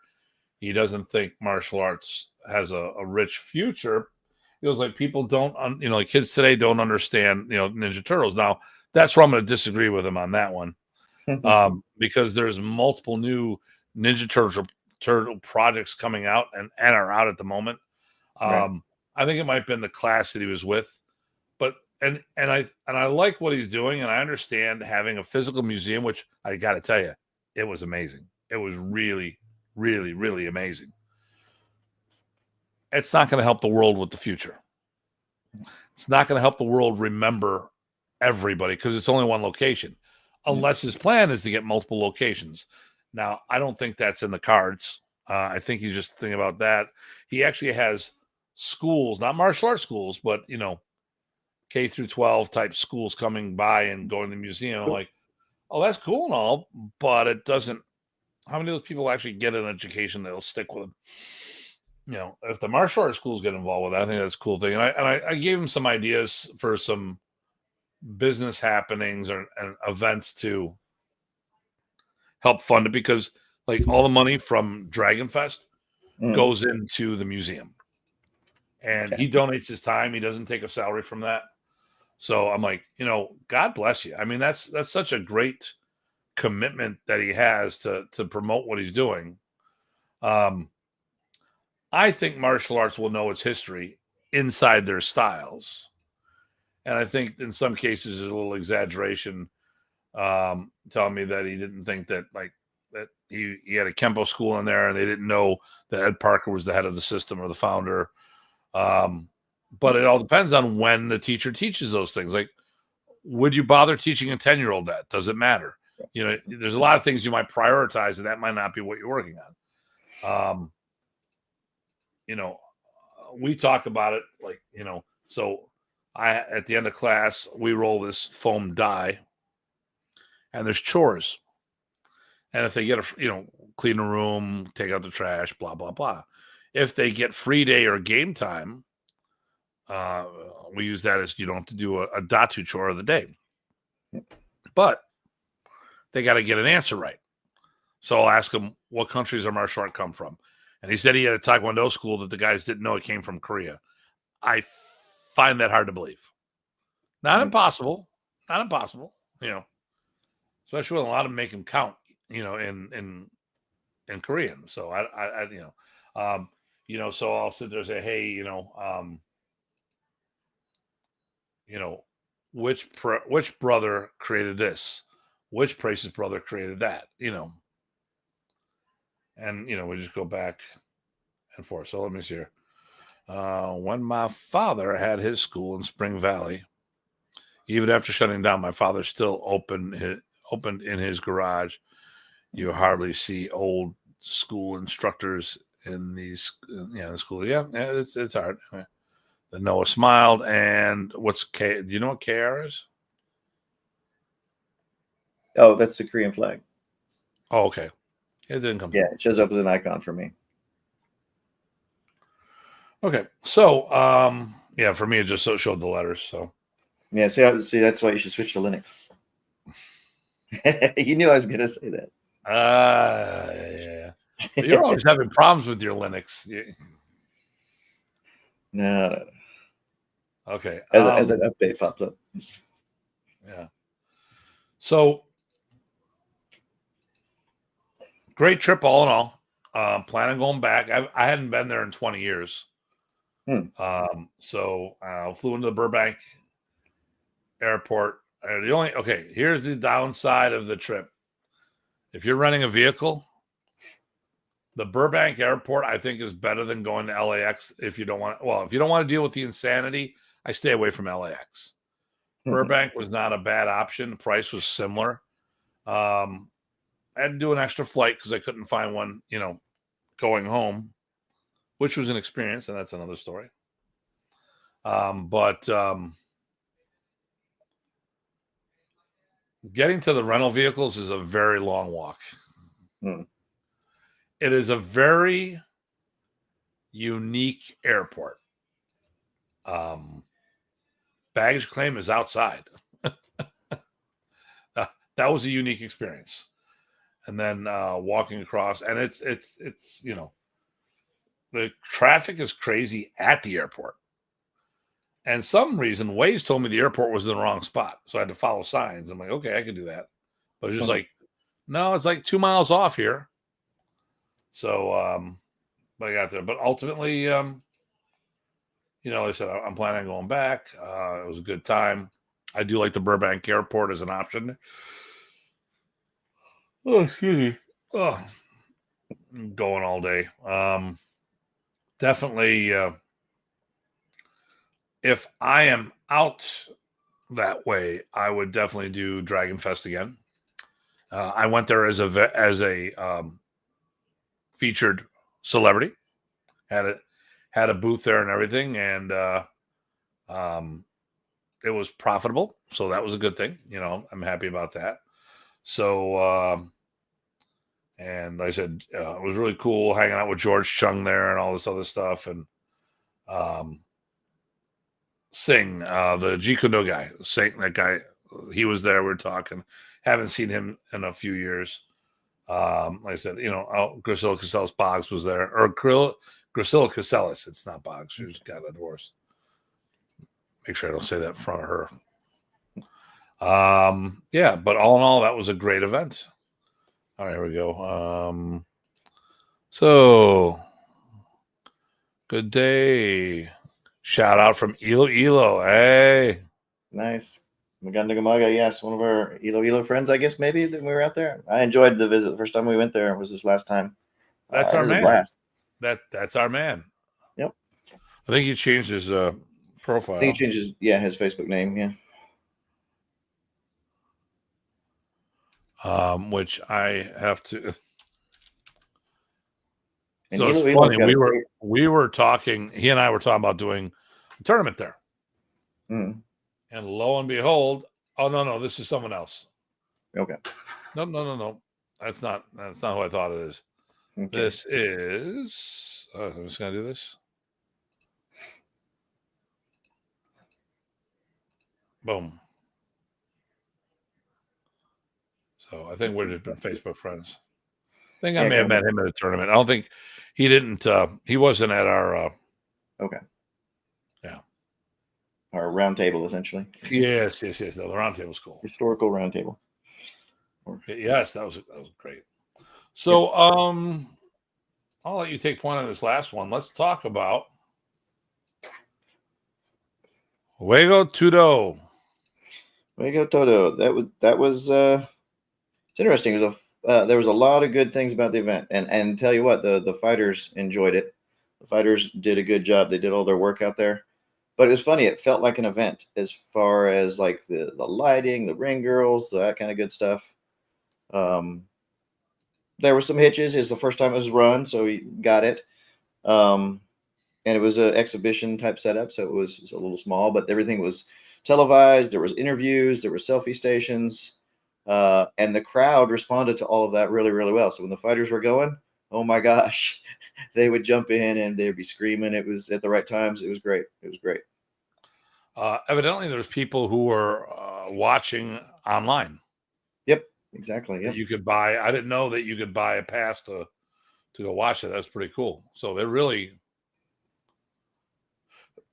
he doesn't think martial arts has a rich future. It was like people don't, like kids today don't understand, Ninja Turtles. Now, that's where I'm going to disagree with him on that one, because there's multiple new Ninja Turtle projects coming out and are out at the moment. Right. I think it might have been the class that he was with, but and I like what he's doing, and I understand having a physical museum, which I got to tell you, it was amazing. It was really, really, really amazing. It's not going to help the world with the future. It's not going to help the world remember everybody because it's only one location, unless his plan is to get multiple locations. Now, I don't think that's in the cards. I think he's just thinking about that. He actually has schools, not martial arts schools, but, K through 12 type schools coming by and going to the museum. I'm like, oh, that's cool and all, but it doesn't. How many of those people actually get an education that'll stick with them? If the martial arts schools get involved with that, I think that's a cool thing. And I gave him some ideas for some business happenings and events to help fund it, because like all the money from Dragon Fest goes into the museum, and he donates his time. He doesn't take a salary from that. So I'm like, God bless you. I mean, that's such a great commitment that he has to promote what he's doing. I think martial arts will know its history inside their styles. And I think in some cases there's a little exaggeration, telling me that he didn't think that that he had a Kempo school in there and they didn't know that Ed Parker was the head of the system or the founder. But it all depends on when the teacher teaches those things. Like, would you bother teaching a 10-year-old that? Does it matter? There's a lot of things you might prioritize, and that might not be what you're working on. We talk about it so at the end of class, we roll this foam die, and there's chores. And if they get clean a room, take out the trash, blah, blah, blah. If they get free day or game time, we use that as you don't have to do a Datu chore of the day. But they got to get an answer right. So I'll ask them, what countries does martial art come from? And he said he had a Taekwondo school that the guys didn't know it came from Korea. I find that hard to believe. Not impossible. Not impossible. Especially when a lot of them make him count, in Korean. So so I'll sit there and say, hey, which brother created this? Which Price's brother created that? And we just go back and forth. So let me see here. When my father had his school in Spring Valley, even after shutting down, my father still opened in his garage. You hardly see old school instructors in these, the school. Yeah, it's hard. The Noah smiled. And what's K? Do you know what KR is? Oh, that's the Korean flag. Oh, okay. It didn't come. Yeah, it shows up as an icon for me. Okay, so for me it just showed the letters. So Yeah, see, that's why you should switch to Linux. You knew I was going to say that. Yeah. But you're always having problems with your Linux. No. Okay. As an update pops up. Yeah. So great trip all in all. Planning on going back. I hadn't been there in 20 years. So I flew into the Burbank airport. Here's the downside of the trip. If you're renting a vehicle, the Burbank airport, I think, is better than going to LAX if you don't want to deal with the insanity, I stay away from LAX. Burbank was not a bad option. The price was similar. I had to do an extra flight because I couldn't find one, going home, which was an experience, and that's another story. But getting to the rental vehicles is a very long walk. It is a very unique airport. Baggage claim is outside. That was a unique experience. And then walking across, and it's the traffic is crazy at the airport. And some reason, Waze told me the airport was in the wrong spot. So I had to follow signs. I'm like, okay, I can do that. But it's just like, no, it's like 2 miles off here. So I got there. But ultimately, I said, I'm planning on going back. It was a good time. I do like the Burbank airport as an option. Oh, excuse me. Oh, I'm going all day. Definitely, if I am out that way, I would definitely do Dragon Fest again. I went there as a featured celebrity. Had a booth there and everything, and it was profitable, so that was a good thing. I'm happy about that. So, and like I said, it was really cool hanging out with George Chung there and all this other stuff, and Singh, the Jeet Kune Do guy, that guy, he was there. We were talking. Haven't seen him in a few years. Like I said, Grisilla Casellas Boggs was there, or Grisilla Casellas. It's not Boggs. She just got a divorce. Make sure I don't say that in front of her. Yeah, but all in all, that was a great event. All right, here we go. So good day. Shout out from Ilo. Hey. Nice. Magandagamaga, yes, one of our Ilo friends, I guess, maybe, that we were out there. I enjoyed the visit. The first time we went there was this last time. That's our man. A blast. That's our man. Yep. I think he changed his profile. I think he changed his Facebook name, yeah. Which I have to. And so it's funny. We were talking. He and I were talking about doing a tournament there. Mm. And lo and behold, oh no, this is someone else. Okay. No. That's not who I thought it is. Okay. This is. I'm just gonna do this. Boom. So I think we're just been Facebook friends. I think I may have met him at a tournament. I don't think he didn't. He wasn't at our. Okay. Yeah. Our round table, essentially. Yes. No, the round table was cool. Historical round table. Yes, that was great. So, I'll let you take point on this last one. Let's talk about Fuego Todo. Fuego Todo. That was it's interesting. There was a lot of good things about the event, and tell you what, the fighters enjoyed it. The fighters did a good job. They did all their work out there. But it was funny. It felt like an event as far as like the lighting, the ring girls, that kind of good stuff. There were some hitches. It's the first time it was run, so he got it. And it was an exhibition type setup, so it was a little small, but everything was televised. There was interviews. There were selfie stations. And the crowd responded to all of that really, really well. So when the fighters were going, oh my gosh, they would jump in and they'd be screaming. It was at the right times. It was great. Evidently, there's people who were watching online. Yep, exactly. That Yep. you could buy. I didn't know that you could buy a pass to go watch it. That's pretty cool. So they really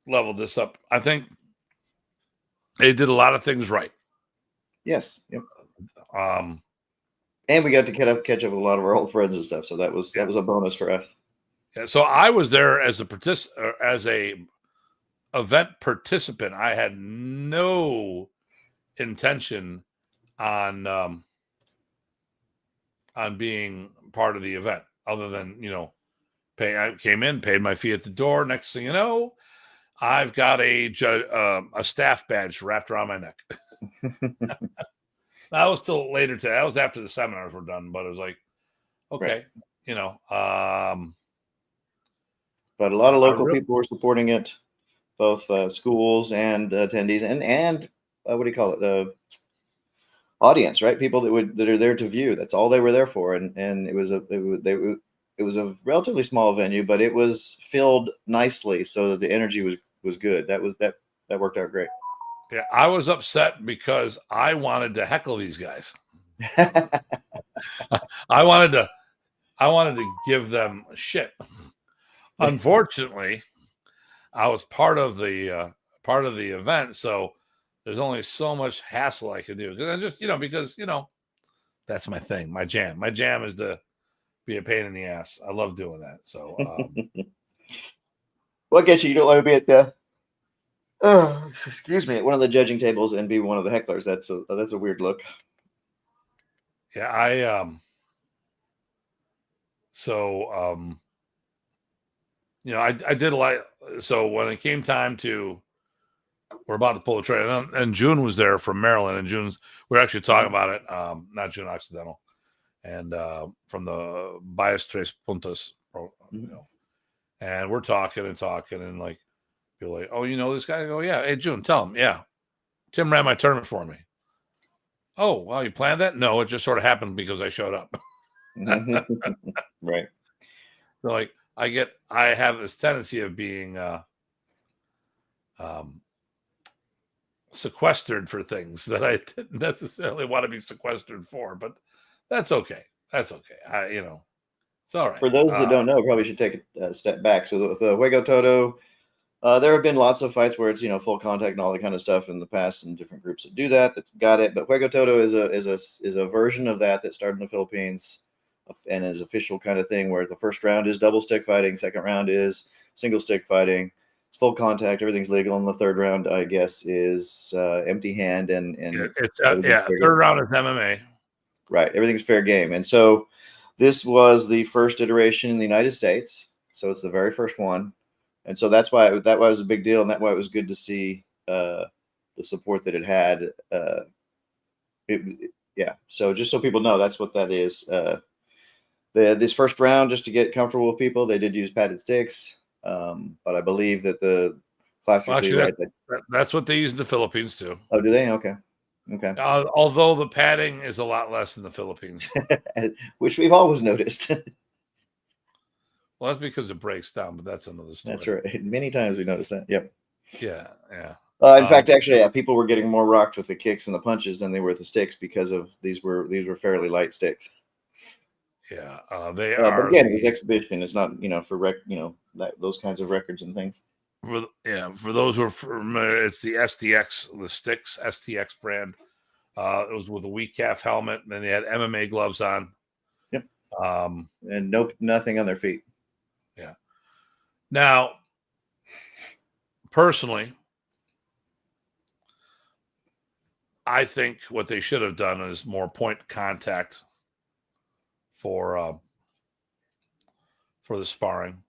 leveled this up. I think they did a lot of things right. Yes. Yep. Um, And we got to catch up with a lot of our old friends and stuff. So that was a bonus for us. Yeah, so I was there as a event participant. I had no intention on being part of the event, other than I came in, paid my fee at the door. Next thing you know, I've got a staff badge wrapped around my neck. That was still later today. That was after the seminars were done, but it was like, okay, right. But a lot of local people were supporting it, both schools and attendees, and what do you call it? Audience, right? People that are there to view. That's all they were there for, and it was a relatively small venue, but it was filled nicely so that the energy was good. That worked out great. Yeah, I was upset because I wanted to heckle these guys. I wanted to give them shit. Unfortunately, I was part of the event, so there's only so much hassle I could do. Because that's my thing, my jam. My jam is to be a pain in the ass. I love doing that. So, well, I guess you don't want to be at the excuse me, at one of the judging tables and be one of the hecklers. That's a weird look. Yeah, I did a lot. So when it came time we're about to pull the trigger, and June was there from Maryland, and we're actually talking about it. Not June Occidental, and from the Bias Tres Puntos, and we're talking, and like, feel like, oh, this guy? I go, yeah. Hey, June, tell him, yeah. Tim ran my tournament for me. Oh, well, you planned that? No, it just sort of happened because I showed up. Right. So like, I have this tendency of being sequestered for things that I didn't necessarily want to be sequestered for, but that's okay. That's okay. It's all right. For those that don't know, probably should take a step back. So the Juego Todo, there have been lots of fights where it's full contact and all that kind of stuff in the past, and different groups that do that. That's got it. But Juego Todo is a version of that started in the Philippines, and is official kind of thing where the first round is double stick fighting, second round is single stick fighting. It's full contact, everything's legal. And the third round, I guess, is empty hand and it's third round is MMA. Right, everything's fair game, and so this was the first iteration in the United States. So it's the very first one. And so that's why it was a big deal, and that's why it was good to see the support that it had. So just so people know, that's what that is. This first round, just to get comfortable with people, they did use padded sticks, but I believe that the classically that's what they use in the Philippines too. Oh, do they? Okay. Although the padding is a lot less in the Philippines, which we've always noticed. Well, that's because it breaks down, but that's another story. That's right. Many times we noticed that. Yep. Yeah. In fact, actually, people were getting more rocked with the kicks and the punches than they were with the sticks because of these were fairly light sticks. Yeah, they are. But again, it was exhibition. It's not for those kinds of records and things. For those who are familiar, it's the STX, the Sticks STX brand. It was with a weak calf helmet, and then they had MMA gloves on. Yep. And nothing on their feet. Yeah. Now, personally, I think what they should have done is more point contact for the sparring.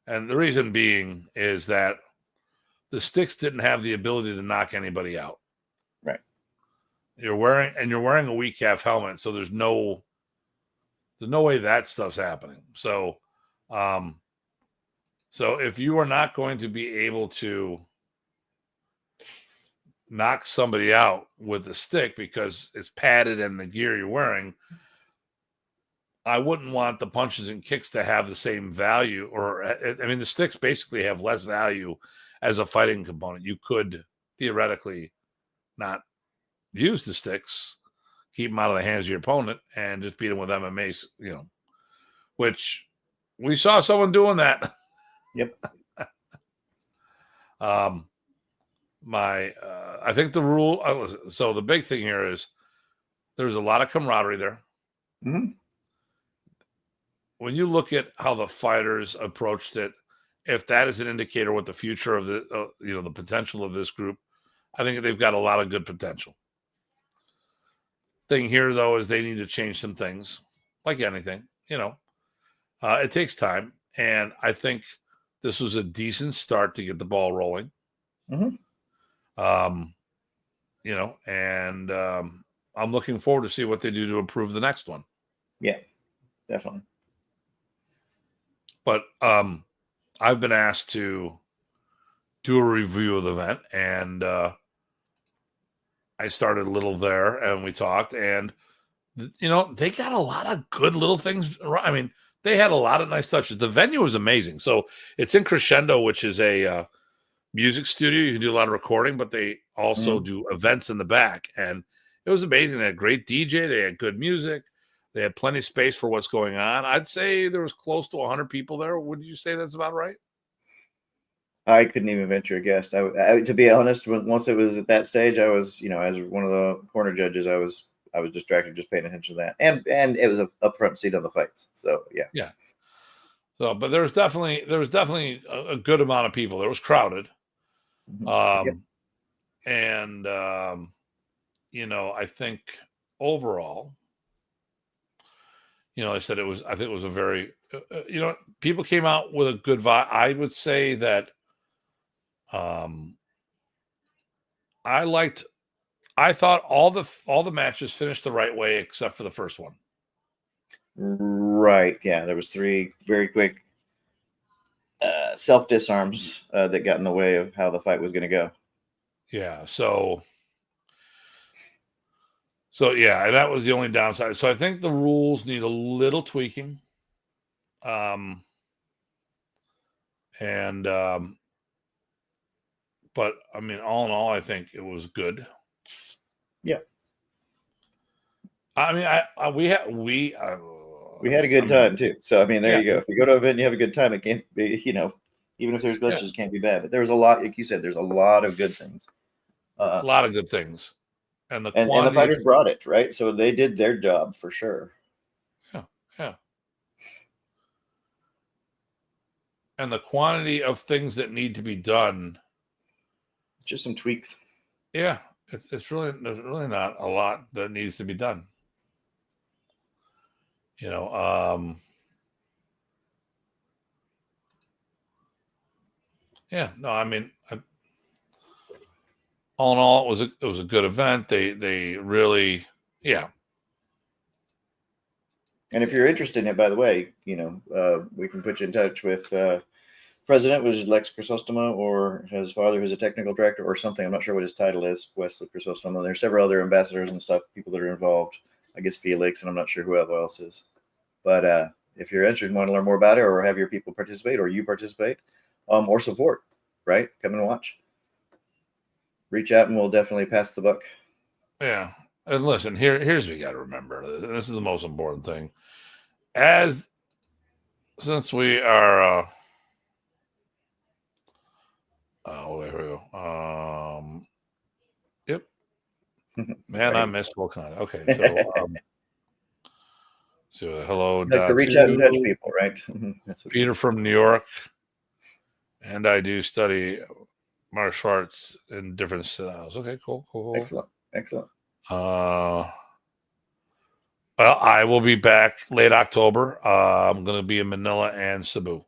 And the reason being is that the sticks didn't have the ability to knock anybody out. Right. You're wearing a weak calf helmet, so there's no way that stuff's happening. So if you are not going to be able to knock somebody out with the stick because it's padded and the gear you're wearing, I wouldn't want the punches and kicks to have the same value. The sticks basically have less value as a fighting component. You could theoretically not use the sticks, keep them out of the hands of your opponent, and just beat them with MMA, which we saw someone doing that. Yep. I think the rule, so the big thing here is there's a lot of camaraderie there. Mm-hmm. When you look at how the fighters approached it, if that is an indicator what the future of the, the potential of this group, I think they've got a lot of good potential. Thing here, though, is they need to change some things, like anything. It takes time, and I think this was a decent start to get the ball rolling. Mm-hmm. And I'm looking forward to see what they do to improve the next one. Yeah, definitely. But I've been asked to do a review of the event, and I started a little there, and we talked, and they got a lot of good little things. I mean, they had a lot of nice touches. The venue was amazing. So it's in Crescendo, which is a music studio. You can do a lot of recording, but they also do events in the back, and it was amazing. They had great DJ. They had good music. They had plenty of space for what's going on. I'd say there was close to 100 people there. Would you say that's about right? I couldn't even venture a guess. To be honest, once it was at that stage, I was, as one of the corner judges, I was distracted just paying attention to that, and it was a front seat on the fights. So yeah. So, but there was definitely a good amount of people. There was crowded, Yep. and I think overall, I said I think it was a very, people came out with a good vibe. I would say that, I thought all the matches finished the right way except for the first one. Right. Yeah. There was 3 very quick self disarms that got in the way of how the fight was going to go. Yeah. So yeah, that was the only downside. So I think the rules need a little tweaking. But I mean, all in all, I think it was good. Yeah. I mean, we had a good time too. So I mean, there you go. If you go to an event and you have a good time, it can't be, even if there's glitches, it can't be bad. But there was a lot, like you said, there's a lot of good things. A lot of good things. And the fighters brought it, right? So they did their job for sure. Yeah. And the quantity of things that need to be done. Just some tweaks. Yeah. There's really not a lot that needs to be done. Yeah, no, I mean, all in all, it was a good event. They really, yeah. And if you're interested in it, by the way, we can put you in touch with president, was Lex Chrysostoma, or his father, who's a technical director or something. I'm not sure what his title is, Wesley Chrysostoma. There's several other ambassadors and stuff, people that are involved. I guess Felix, and I'm not sure who else is. But if you're interested and want to learn more about it, or have your people participate, or you participate, or support, right? Come and watch. Reach out, and we'll definitely pass the buck. Yeah. And listen, here's what you got to remember. This is the most important thing. Since we are, oh, there we go. Yep. Man, I missed Volcano. Okay, so hello, Datu. To reach out and touch people, right? That's what Peter from New York, and I do study martial arts in different styles. Okay, cool. Excellent. Well, I will be back late October. I'm going to be in Manila and Cebu.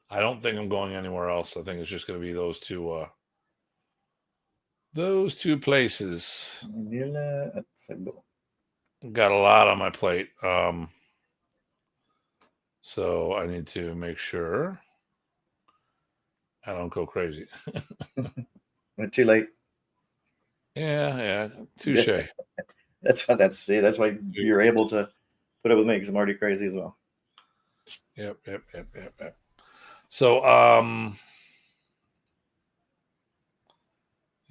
I don't think I'm going anywhere else. I think it's just going to be those two places. Manila and Cebu. Got a lot on my plate. So I need to make sure I don't go crazy. Too late. Yeah, touche. That's why you're able to put up with me, because I'm already crazy as well. Yep. So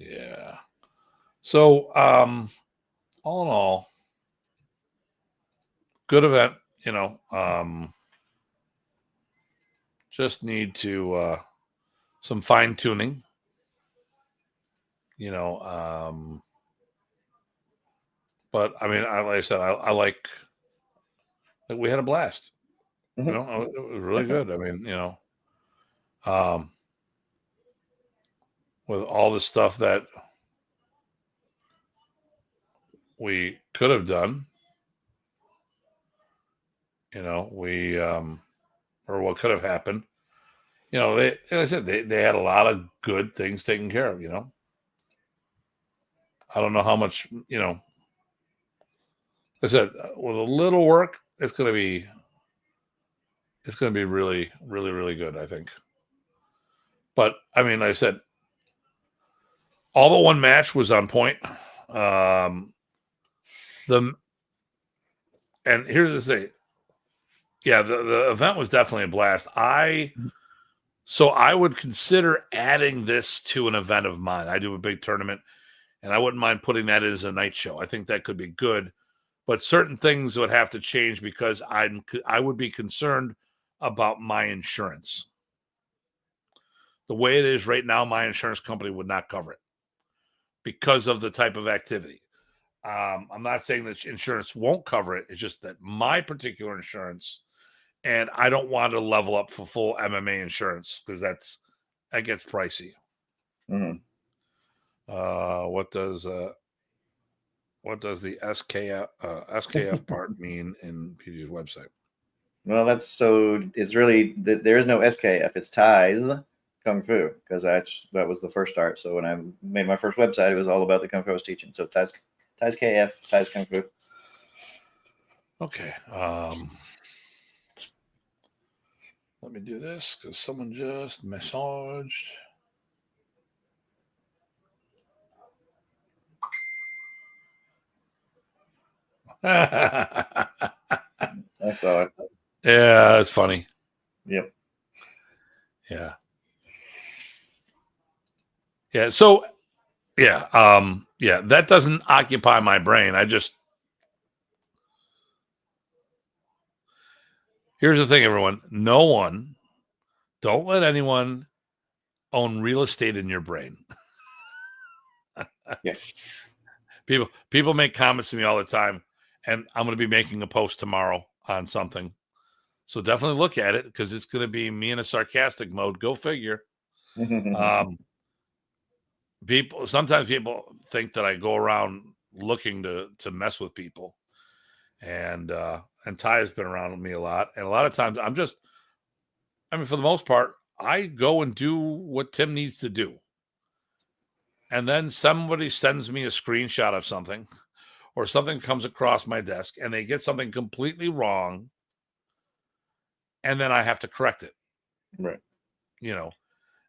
Yeah. So, all in all, good event. Just need to some fine tuning. But I mean, like I said, I like that we had a blast. It was really good. I mean, um, with all the stuff that we could have done, we or what could have happened. They, like I said, they had a lot of good things taken care of. I don't know how much. I said with a little work, it's going to be really, really, really good. I think. But I mean, like I said, all but one match was on point. And here's the thing. Yeah, the event was definitely a blast. So I would consider adding this to an event of mine. I do a big tournament, and I wouldn't mind putting that as a night show. I think that could be good, but certain things would have to change because I would be concerned about my insurance. The way it is right now, my insurance company would not cover it because of the type of activity. I'm not saying that insurance won't cover it. It's just that my particular insurance, and I don't want to level up for full MMA insurance because that gets pricey. Mm-hmm. What does the SKF part mean in PG's website? Well, it's really there is no SKF. It's Ties Kung Fu, because that was the first start. So when I made my first website, it was all about the Kung Fu I was teaching. So Ties KF, Ties Kung Fu. Okay. Let me do this because someone just messaged. I saw it. Yeah, that's funny. Yep. Yeah. Yeah. So, yeah. Yeah, that doesn't occupy my brain. Here's the thing, everyone. Don't let anyone own real estate in your brain. Yeah. People make comments to me all the time, and I'm going to be making a post tomorrow on something. So definitely look at it because it's going to be me in a sarcastic mode. Go figure. Sometimes people think that I go around looking to mess with people, and Ty has been around with me a lot, and a lot of times for the most part, I go and do what Tim needs to do, and then somebody sends me a screenshot of something, or something comes across my desk, and they get something completely wrong, and then I have to correct it. Right.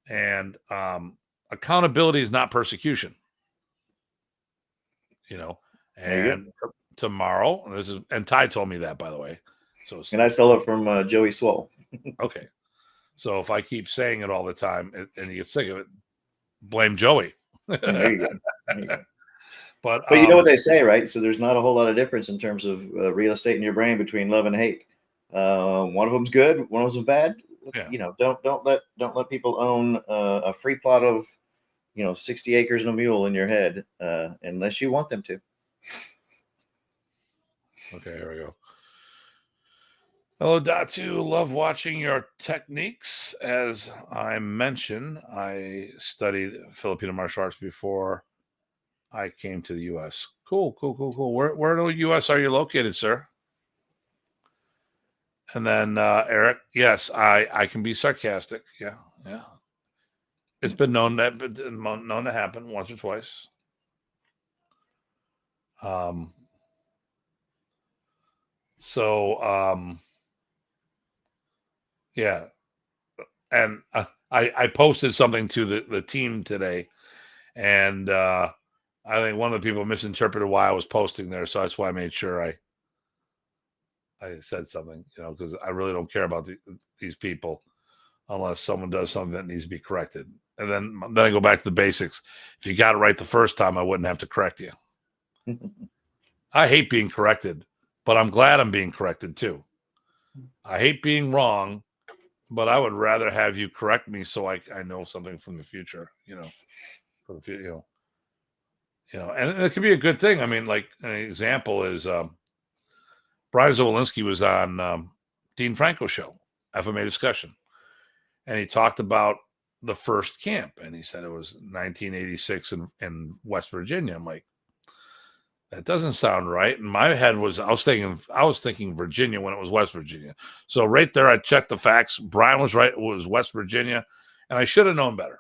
And accountability is not persecution. And tomorrow, and Ty told me that, by the way. And I stole it from Joey Swole. Okay. So if I keep saying it all the time and you get sick of it, blame Joey. There you go. But you know what they say, right? So there's not a whole lot of difference in terms of real estate in your brain between love and hate. One of them's good, one of them's bad. Yeah. Don't let people own a free plot of 60 acres and a mule in your head unless you want them to. Okay, here we go. Hello, Datu. Love watching your techniques. As I mentioned, I studied Filipino martial arts before I came to the U.S. Cool. Where in the U.S. are you located, sir? And then Eric, yes, I can be sarcastic. Yeah. It's been known to happen once or twice. Yeah, and I posted something to the team today, and I think one of the people misinterpreted why I was posting there, so that's why I made sure I said something, because I really don't care about these people unless someone does something that needs to be corrected. And then I go back to the basics. If you got it right the first time, I wouldn't have to correct you. I hate being corrected, but I'm glad I'm being corrected too. I hate being wrong, but I would rather have you correct me so I know something from the future, for the future, and it could be a good thing. I mean, like an example is Brian Zawolinsky was on Dean Franco's show, FMA Discussion, and he talked about the first camp, and he said it was 1986 in West Virginia. I'm like, that doesn't sound right. And my head was, I was thinking Virginia when it was West Virginia. So right there, I checked the facts. Brian was right. It was West Virginia, and I should have known better.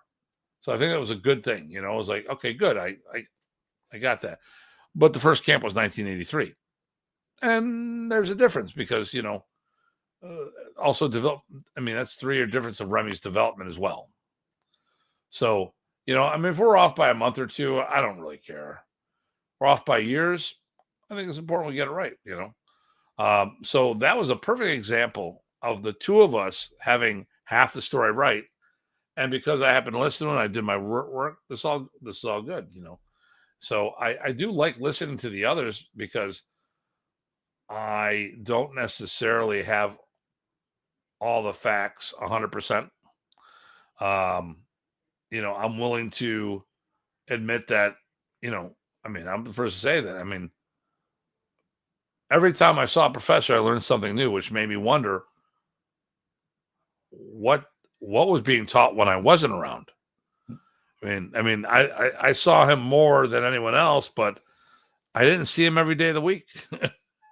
So I think that was a good thing. I was like, okay, good. I got that. But the first camp was 1983. And there's a difference because, also that's 3-year difference of Remy's development as well. So, if we're off by a month or two, I don't really care. We're off by years. I think it's important we get it right, So that was a perfect example of the two of us having half the story right. And because I happened to listen to it, I did my work. This is all good, So I do like listening to the others because I don't necessarily have all the facts 100%. I'm willing to admit that, I'm the first to say that. Every time I saw a professor, I learned something new, which made me wonder what was being taught when I wasn't around. I saw him more than anyone else, but I didn't see him every day of the week.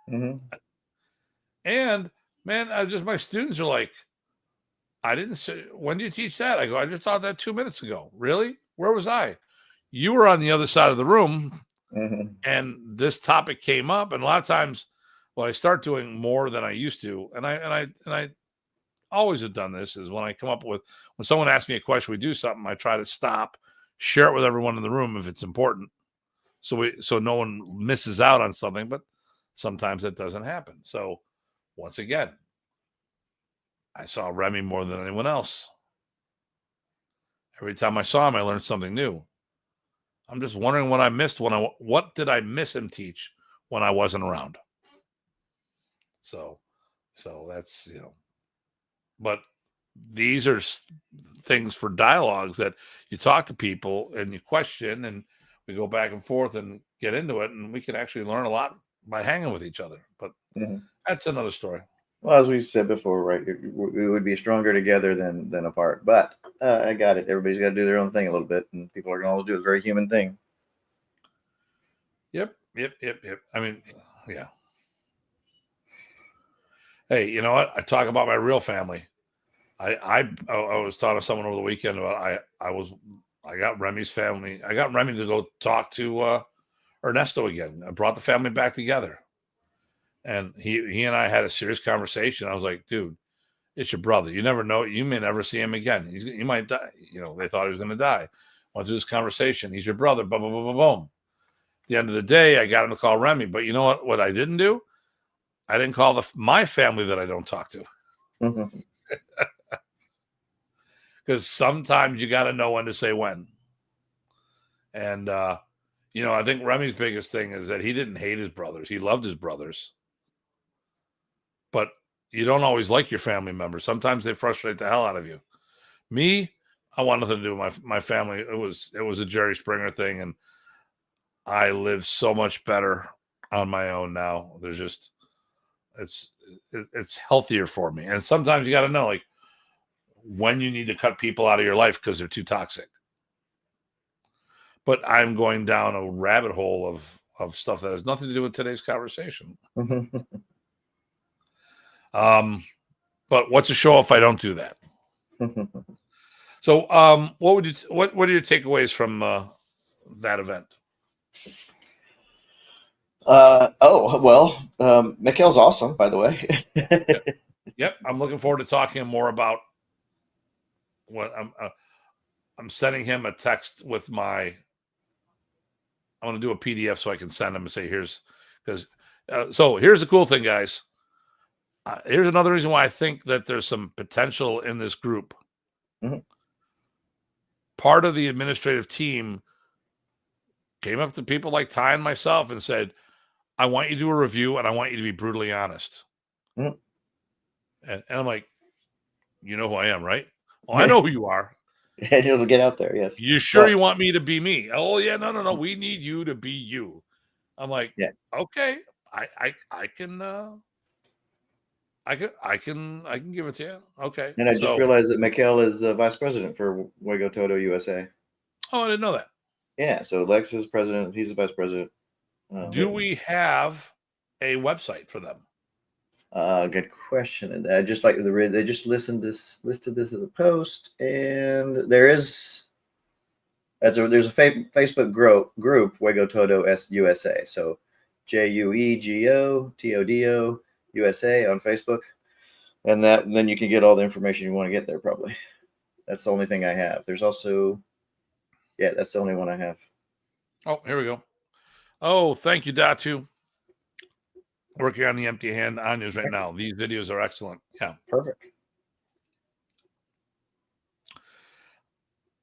Mm-hmm. And man, my students are like, I didn't say, when do you teach that? I go, I just taught that 2 minutes ago. Really? Where was I? You were on the other side of the room, and this topic came up. And a lot of times, I start doing more than I used to, and I always have done this, is when someone asks me a question, we do something, I try to stop, share it with everyone in the room if it's important, so no one misses out on something. But sometimes that doesn't happen. So once again, I saw Remy more than anyone else. Every time I saw him, I learned something new. I'm just wondering what I missed what did I miss him teach when I wasn't around? So that's, but these are things for dialogues that you talk to people and you question, and we go back and forth and get into it, and we can actually learn a lot by hanging with each other. But that's another story. Well, as we said before, right, we would be stronger together than apart. But I got it. Everybody's got to do their own thing a little bit, and people are going to always do a very human thing. Yep. Yeah. Hey, you know what? I talk about my real family. I was talking to someone over the weekend about I got Remy's family. I got Remy to go talk to Ernesto again. I brought the family back together. And he and I had a serious conversation. I was like, dude, it's your brother. You never know. You may never see him again. He might die. They thought he was going to die. Went through this conversation. He's your brother. Boom, boom, boom, boom, boom. At the end of the day, I got him to call Remy. But you know what? What I didn't do? I didn't call my family that I don't talk to. Because sometimes you got to know when to say when. And, I think Remy's biggest thing is that he didn't hate his brothers. He loved his brothers. But you don't always like your family members. Sometimes they frustrate the hell out of you. Me, I want nothing to do with my family. It was a Jerry Springer thing, and I live so much better on my own now. There's just it's healthier for me. And sometimes you got to know, like, when you need to cut people out of your life because they're too toxic. But I'm going down a rabbit hole of stuff that has nothing to do with today's conversation. But what's a show if I don't do that? So, what are your takeaways from that event? Mikhail's awesome, by the way. Yep. I'm looking forward to talking more about what I'm sending him a text with I want to do a PDF so I can send him and say, here's the cool thing, guys. Here's another reason why I think that there's some potential in this group. part of the administrative team came up to people like Ty and myself and said, I want you to do a review and I want you to be brutally honest. Mm. And I'm like, you know who I am, right? Well, I know who you are. And it'll get out there. Yes. You sure you want me to be me? Oh yeah, no. We need you to be you. I'm like, yeah. Okay, I can give it to you. Okay. And I just realized that Mikhail is vice president for Wago Toto USA. Oh, I didn't know that. Yeah. So Lex is president. He's the vice president. Do we have a website for them? Good question. And I just like they just listed this as a post, and there's a Facebook group Wago Todo USA. So JUEGOTODO USA on Facebook, and then you can get all the information you want to get there. Probably that's the only thing I have. There's also, that's the only one I have. Oh, here we go. Oh, thank you, Datu. Working on the empty hand Anya's right now. These videos are excellent. Yeah. Perfect.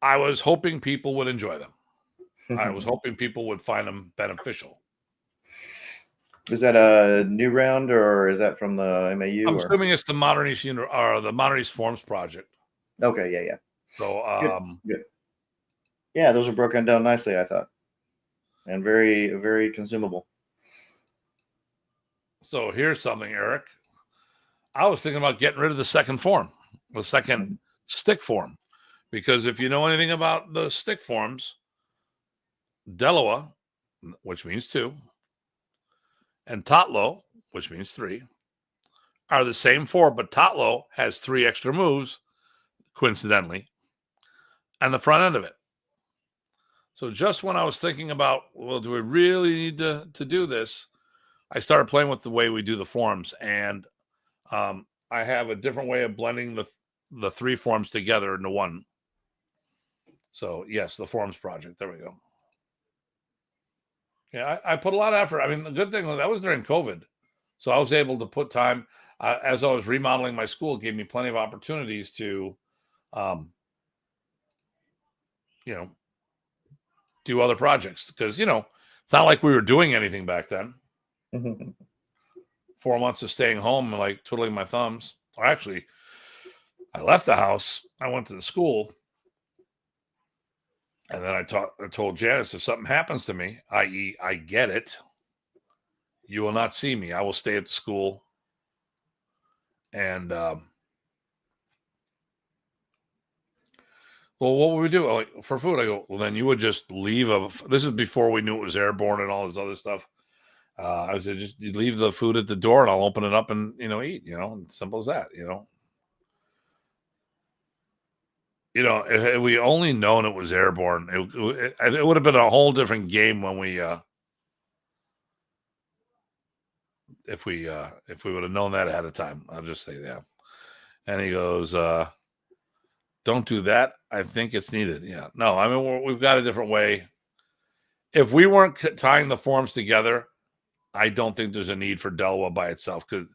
I was hoping people would enjoy them. I was hoping people would find them beneficial. Is that a new round or is that from the MAU? I'm assuming it's the Modern East or the Modern East Forms project. Okay, yeah. So good. Yeah, those are broken down nicely, I thought. And very, very consumable. So here's something, Eric. I was thinking about getting rid of the second form, the second stick form. Because if you know anything about the stick forms, Delawa, which means 2, and Tatlo, which means 3, are the same 4, but Tatlo has 3 extra moves, coincidentally, and the front end of it. So just when I was thinking about, well, do we really need to do this? I started playing with the way we do the forms, and I have a different way of blending the 3 forms together into one. So yes, the forms project. There we go. Yeah, I put a lot of effort. I mean, the good thing was that was during COVID, so I was able to put time. As I was remodeling my school, it gave me plenty of opportunities to, do other projects because it's not like we were doing anything back then. 4 months of staying home and like twiddling my thumbs. Or actually, I left the house. I went to the school. And then I told Janice, if something happens to me, i.e., I get it, you will not see me. I will stay at the school. And, well, what would we do? Like, for food, I go, well, then you would just leave. This is before we knew it was airborne and all this other stuff. I said, just you leave the food at the door and I'll open it up and, eat, simple as that, if we only known it was airborne, it would have been a whole different game when we, if we would have known that ahead of time. I'll just say that. And he goes, don't do that. I think it's needed. Yeah. No, I mean, we've got a different way. If we weren't tying the forms together, I don't think there's a need for Delwa by itself because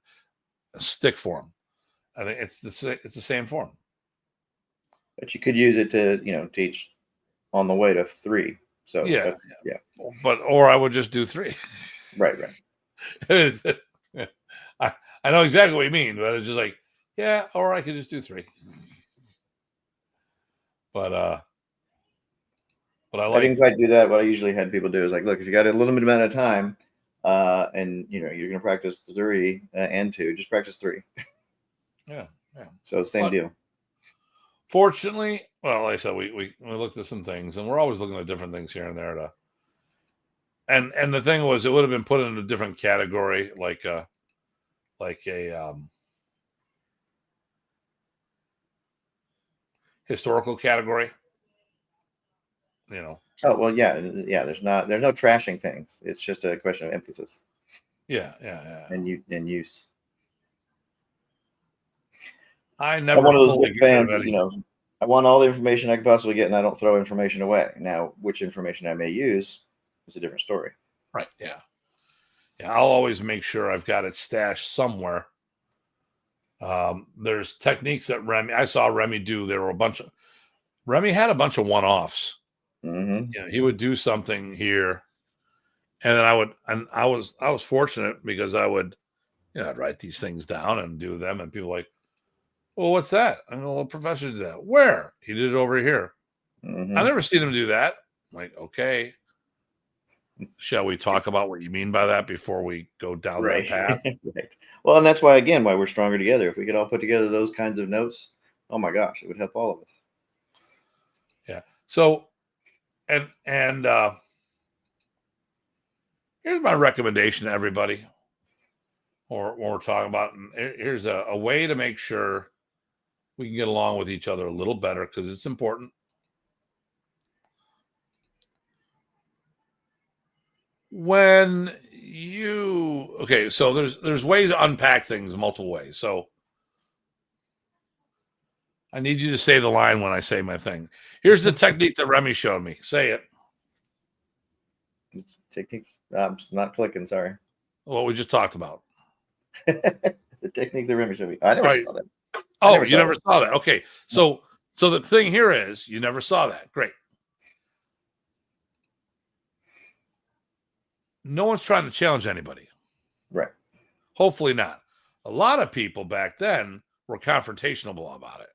a stick form. I think it's the same form. But you could use it to, teach on the way to 3. So yeah. But or I would just do 3. Right. I know exactly what you mean, but it's just like, yeah, or I could just do 3. But I didn't quite do that. What I usually had people do is like, look, if you got a limited amount of time, and you're going to practice 3 and 2, just practice 3. Yeah. So same deal. Fortunately, well, like I said, we looked at some things, and we're always looking at different things here and there. And the thing was, it would have been put in a different category, like a historical category. Oh well, yeah. There's no trashing things. It's just a question of emphasis. Yeah. And use. I'm one of those big fans. I want all the information I can possibly get, and I don't throw information away. Now, which information I may use is a different story. Right. Yeah. I'll always make sure I've got it stashed somewhere. There's techniques that I saw Remy do. There were a bunch of. Remy had a bunch of one-offs. Mm-hmm. You know, he would do something here, and then I was fortunate because I would, you know, I'd write these things down and do them, and people were like, well, what's that? I go, well, professor did that. Where? He did it over here. Mm-hmm. I never seen him do that. I'm like, okay. Shall we talk about what you mean by that before we go down Right. that path? Right. Well, and that's why, again, why we're stronger together. If we could all put together those kinds of notes, oh my gosh, it would help all of us. Yeah. So, and here's my recommendation to everybody, or when we're talking about, and here's a way to make sure we can get along with each other a little better, because it's important. When you so there's ways to unpack things in multiple ways. So I need you to say the line when I say my thing. Here's the technique that Remy showed me. Say it. Techniques. I'm not clicking. Sorry. What we just talked about. The technique that Remy showed me. I never saw that. Oh, you never saw that. Okay. So the thing here is you never saw that. Great. No one's trying to challenge anybody. Right. Hopefully not. A lot of people back then were confrontational about it.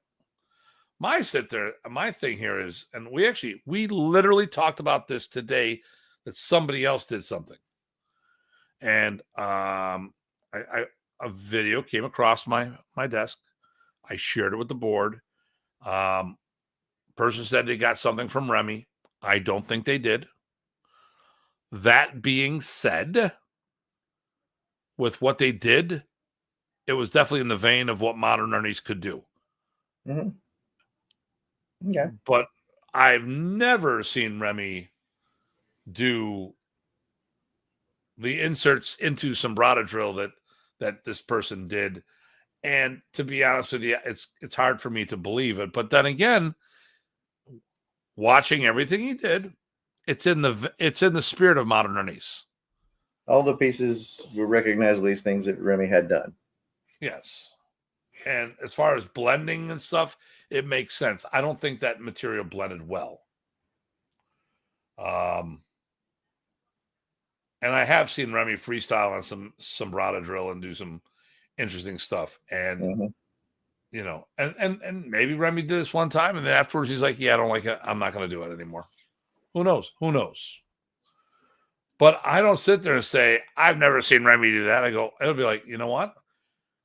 My thing here is, and we literally talked about this today, that somebody else did something. And a video came across my desk. I shared it with the board. Person said they got something from Remy. I don't think they did. That being said, with what they did, it was definitely in the vein of what modern Ernie's could do. Mm-hmm. Okay. But I've never seen Remy do the inserts into sombrata drill that this person did. And to be honest with you, it's hard for me to believe it. But then again, watching everything he did, it's in the spirit of modern Ernie's. All the pieces were recognizably things that Remy had done. Yes. And as far as blending and stuff, it makes sense. I don't think that material blended well. And I have seen Remy freestyle on some sombrata drill and do some interesting stuff. And Mm-hmm. you know, and maybe Remy did this one time, and then afterwards he's like, yeah, I don't like it. I'm not going to do it anymore. Who knows? But I don't sit there and say, I've never seen Remy do that. I go, it'll be like, you know what?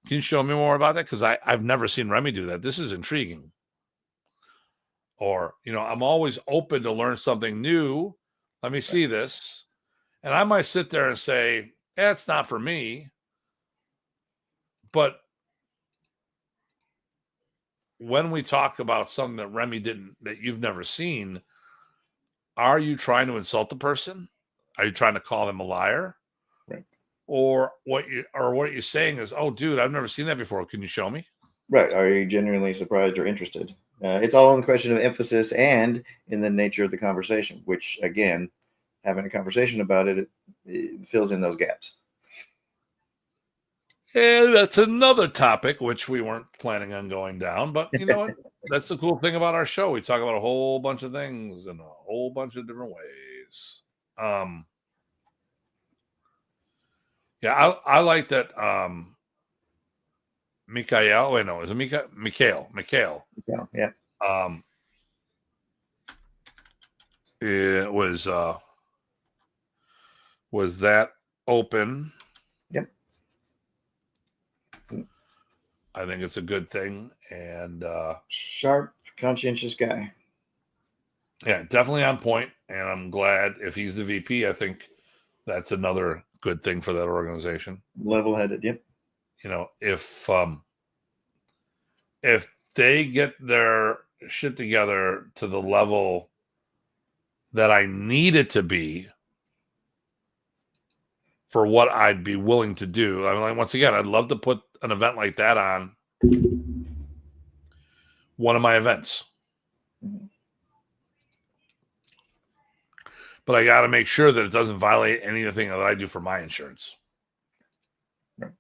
Can you show me more about that? Because I've never seen Remy do that. This is intriguing. Or, you know, I'm always open to learn something new. Let me see this. And I might sit there and say, it's not for me. But when we talk about something that Remy didn't, that you've never seen, are you trying to insult the person? Are you trying to call them a liar? Right. Or what you're saying is, oh, dude, I've never seen that before. Can you show me? Right. Are you genuinely surprised or interested? It's all in the question of emphasis and in the nature of the conversation, which, again, having a conversation about it fills in those gaps. And that's another topic which we weren't planning on going down. But you know what? That's the cool thing about our show. We talk about a whole bunch of things in a whole bunch of different ways. Yeah, I like that. Mikhail. Wait, no, is it Mikhail? Yeah. It was that open. Yep. I think it's a good thing. And sharp, conscientious guy. Yeah, definitely on point. And I'm glad if he's the VP, I think that's another good thing for that organization. Level-headed, yep. You know, if they get their shit together to the level that I need it to be for what I'd be willing to do. I mean, like, once again, I'd love to put an event like that on one of my events. But I got to make sure that it doesn't violate anything that I do for my insurance. Right.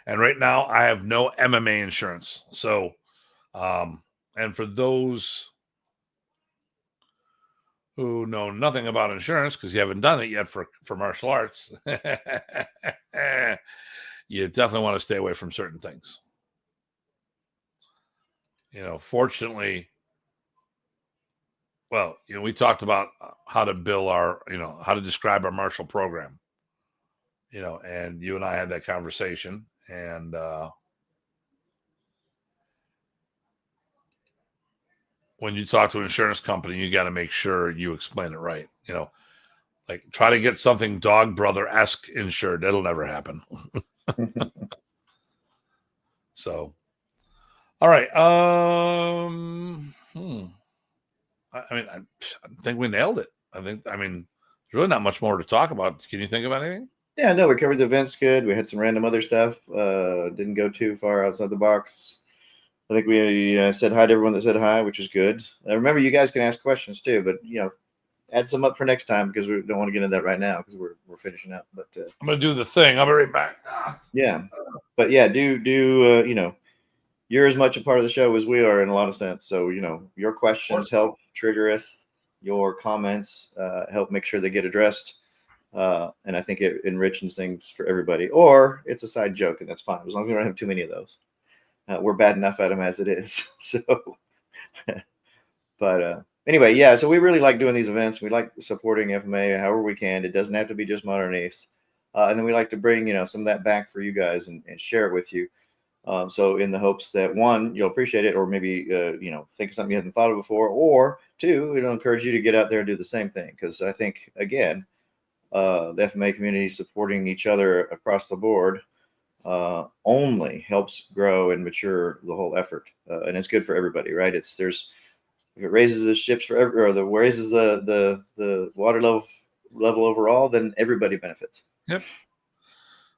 And right now, I have no MMA insurance. So And for those who know nothing about insurance, because you haven't done it yet for martial arts, you definitely want to stay away from certain things. Fortunately, well, we talked about how to bill how to describe our martial program, and you and I had that conversation, and when you talk to an insurance company, you got to make sure you explain it right. Like try to get something Dog Brother-esque insured. That'll never happen. So, all right. I think we nailed it. There's really not much more to talk about. Can you think of anything? Yeah, no, we covered the events good. We had some random other stuff. Didn't go too far outside the box. I think we said hi to everyone that said hi, which was good. Remember, you guys can ask questions too, but add some up for next time because we don't want to get into that right now because we're finishing up. But I'm gonna do the thing. I'll be right back. Yeah, but yeah, do you're as much a part of the show as we are in a lot of sense. So your questions help trigger us. Your comments help make sure they get addressed. And I think it enriches things for everybody. Or it's a side joke, and that's fine as long as we don't have too many of those. We're bad enough at them as it is. So, but anyway, yeah. So we really like doing these events. We like supporting FMA however we can. It doesn't have to be just Modern Ace. And then we like to bring some of that back for you guys and share it with you. So in the hopes that one, you'll appreciate it, or maybe think of something you hadn't thought of before, or two, it'll encourage you to get out there and do the same thing. Because I think again, the FMA community supporting each other across the board only helps grow and mature the whole effort, and it's good for everybody, right? If it raises the ships raises the water level overall, then everybody benefits. Yep.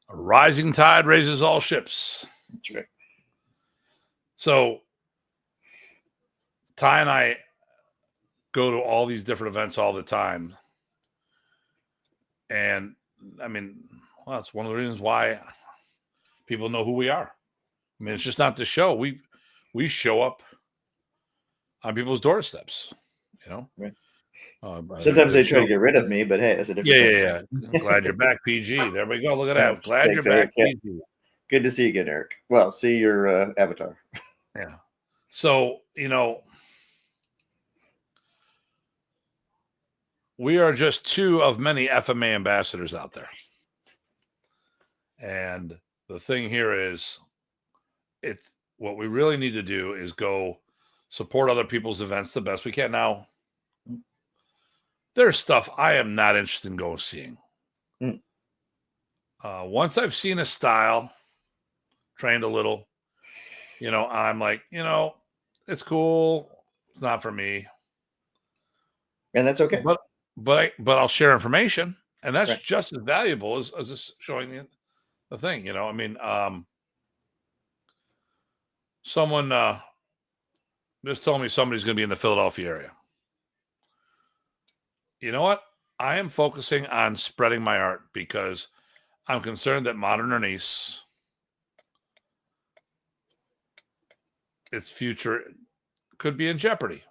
A rising tide raises all ships. That's right. So Ty and I go to all these different events all the time. And that's one of the reasons why people know who we are. It's just not the show. We show up on people's doorsteps, Right. Sometimes they try to get rid of me, but hey, that's a different thing. Yeah. I'm glad you're back, PG. There we go. Look at that. Glad you're back, PG. Good to see you again, Eric. Well, see your avatar. Yeah. So, we are just two of many FMA ambassadors out there. And the thing here is, what we really need to do is go support other people's events the best we can. Now, there's stuff I am not interested in going seeing. Once I've seen a style, trained a little, I'm like, it's cool. It's not for me. And that's okay. But I'll share information, and that's just as valuable as this showing the thing. Someone just told me somebody's going to be in the Philadelphia area. You know what? I am focusing on spreading my art because I'm concerned that modern Nice, its future could be in jeopardy.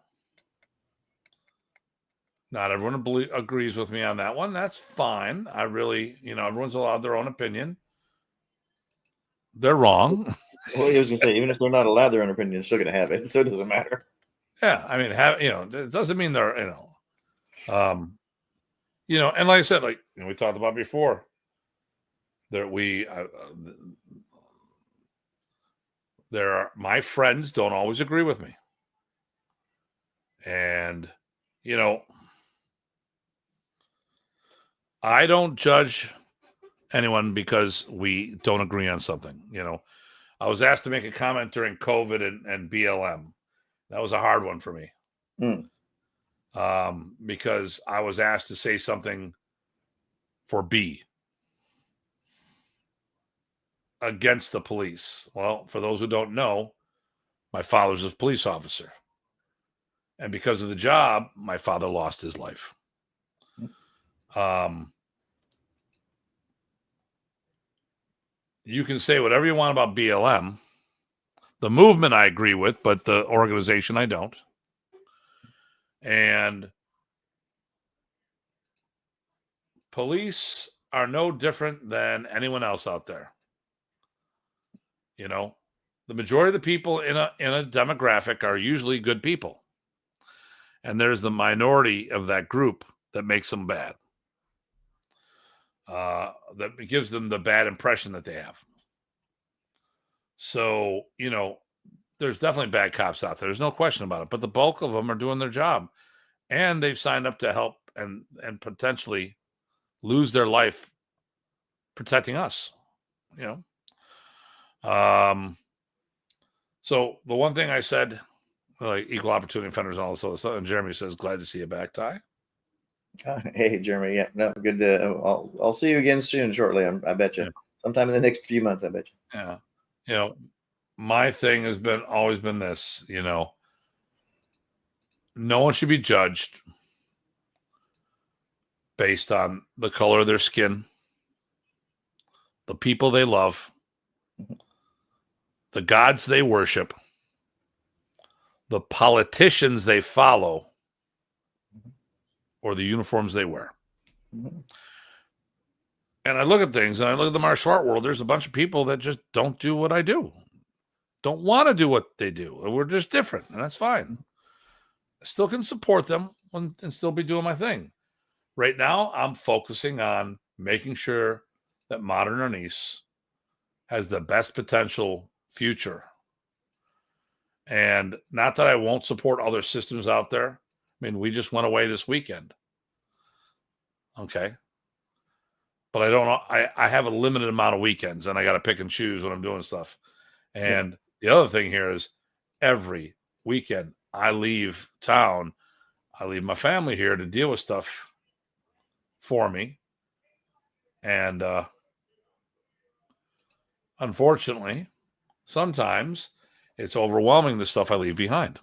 Not everyone agrees with me on that one. That's fine. I really, everyone's allowed their own opinion. They're wrong. Well, I was going to say, even if they're not allowed their own opinion, they're still going to have it. So it doesn't matter. Yeah. It doesn't mean they're, and like I said, we talked about before, my friends don't always agree with me. And, I don't judge anyone because we don't agree on something. I was asked to make a comment during COVID and BLM. That was a hard one for me. Because I was asked to say something for B against the police. Well, for those who don't know, my father's a police officer. And because of the job, my father lost his life. You can say whatever you want about BLM. The movement I agree with, but the organization I don't. And police are no different than anyone else out there. You know, the majority of the people in a demographic are usually good people. And there's the minority of that group that makes them bad. That gives them the bad impression that they have. So, you know, there's definitely bad cops out there. There's no question about it. But the bulk of them are doing their job. And they've signed up to help and potentially lose their life protecting us, you know. So the one thing I said, like equal opportunity offenders and all this other stuff, and Jeremy says, glad to see you back, Ty. Hey, Jeremy. Yeah, no, good to. I'll see you again soon, shortly. I bet you. Yeah. Sometime in the next few months, I bet you. Yeah. You know, my thing has always been this, you know, no one should be judged based on the color of their skin, the people they love, the gods they worship, the politicians they follow, or the uniforms they wear. Mm-hmm. And I look at things, and I look at the martial art world. There's a bunch of people that just don't do what I do, don't want to do what they do. We're just different, and that's fine. I still can support them and still be doing my thing. Right now, I'm focusing on making sure that Modern Ernest has the best potential future. And not that I won't support other systems out there. I mean, we just went away this weekend. Okay. But I don't know. I have a limited amount of weekends, and I got to pick and choose when I'm doing stuff. And the other thing here is every weekend I leave town, I leave my family here to deal with stuff for me. And unfortunately, sometimes it's overwhelming, the stuff I leave behind.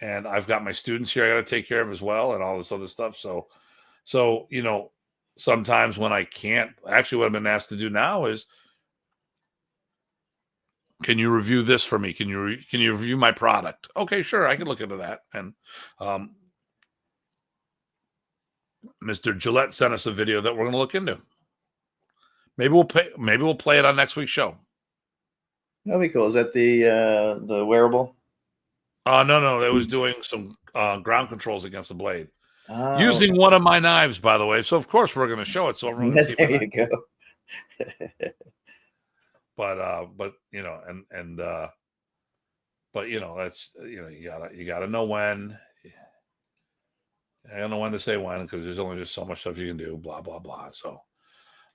And I've got my students here I got to take care of as well, and all this other stuff. So, you know, sometimes when I can't, actually what I've been asked to do now is, can you review this for me? Can you review my product? Okay, sure. I can look into that. And Mr. Gillette sent us a video that we're going to look into. Maybe we'll play it on next week's show. That'd be cool. Is that the wearable? No. It was doing some ground controls against the blade. Oh. Using one of my knives, by the way. So, of course, we're going to show it. So everyone can see there you go. But you know, but you know, that's, you know, you gotta know when. I don't know when to say when, because there's only just so much stuff you can do. Blah blah blah. So,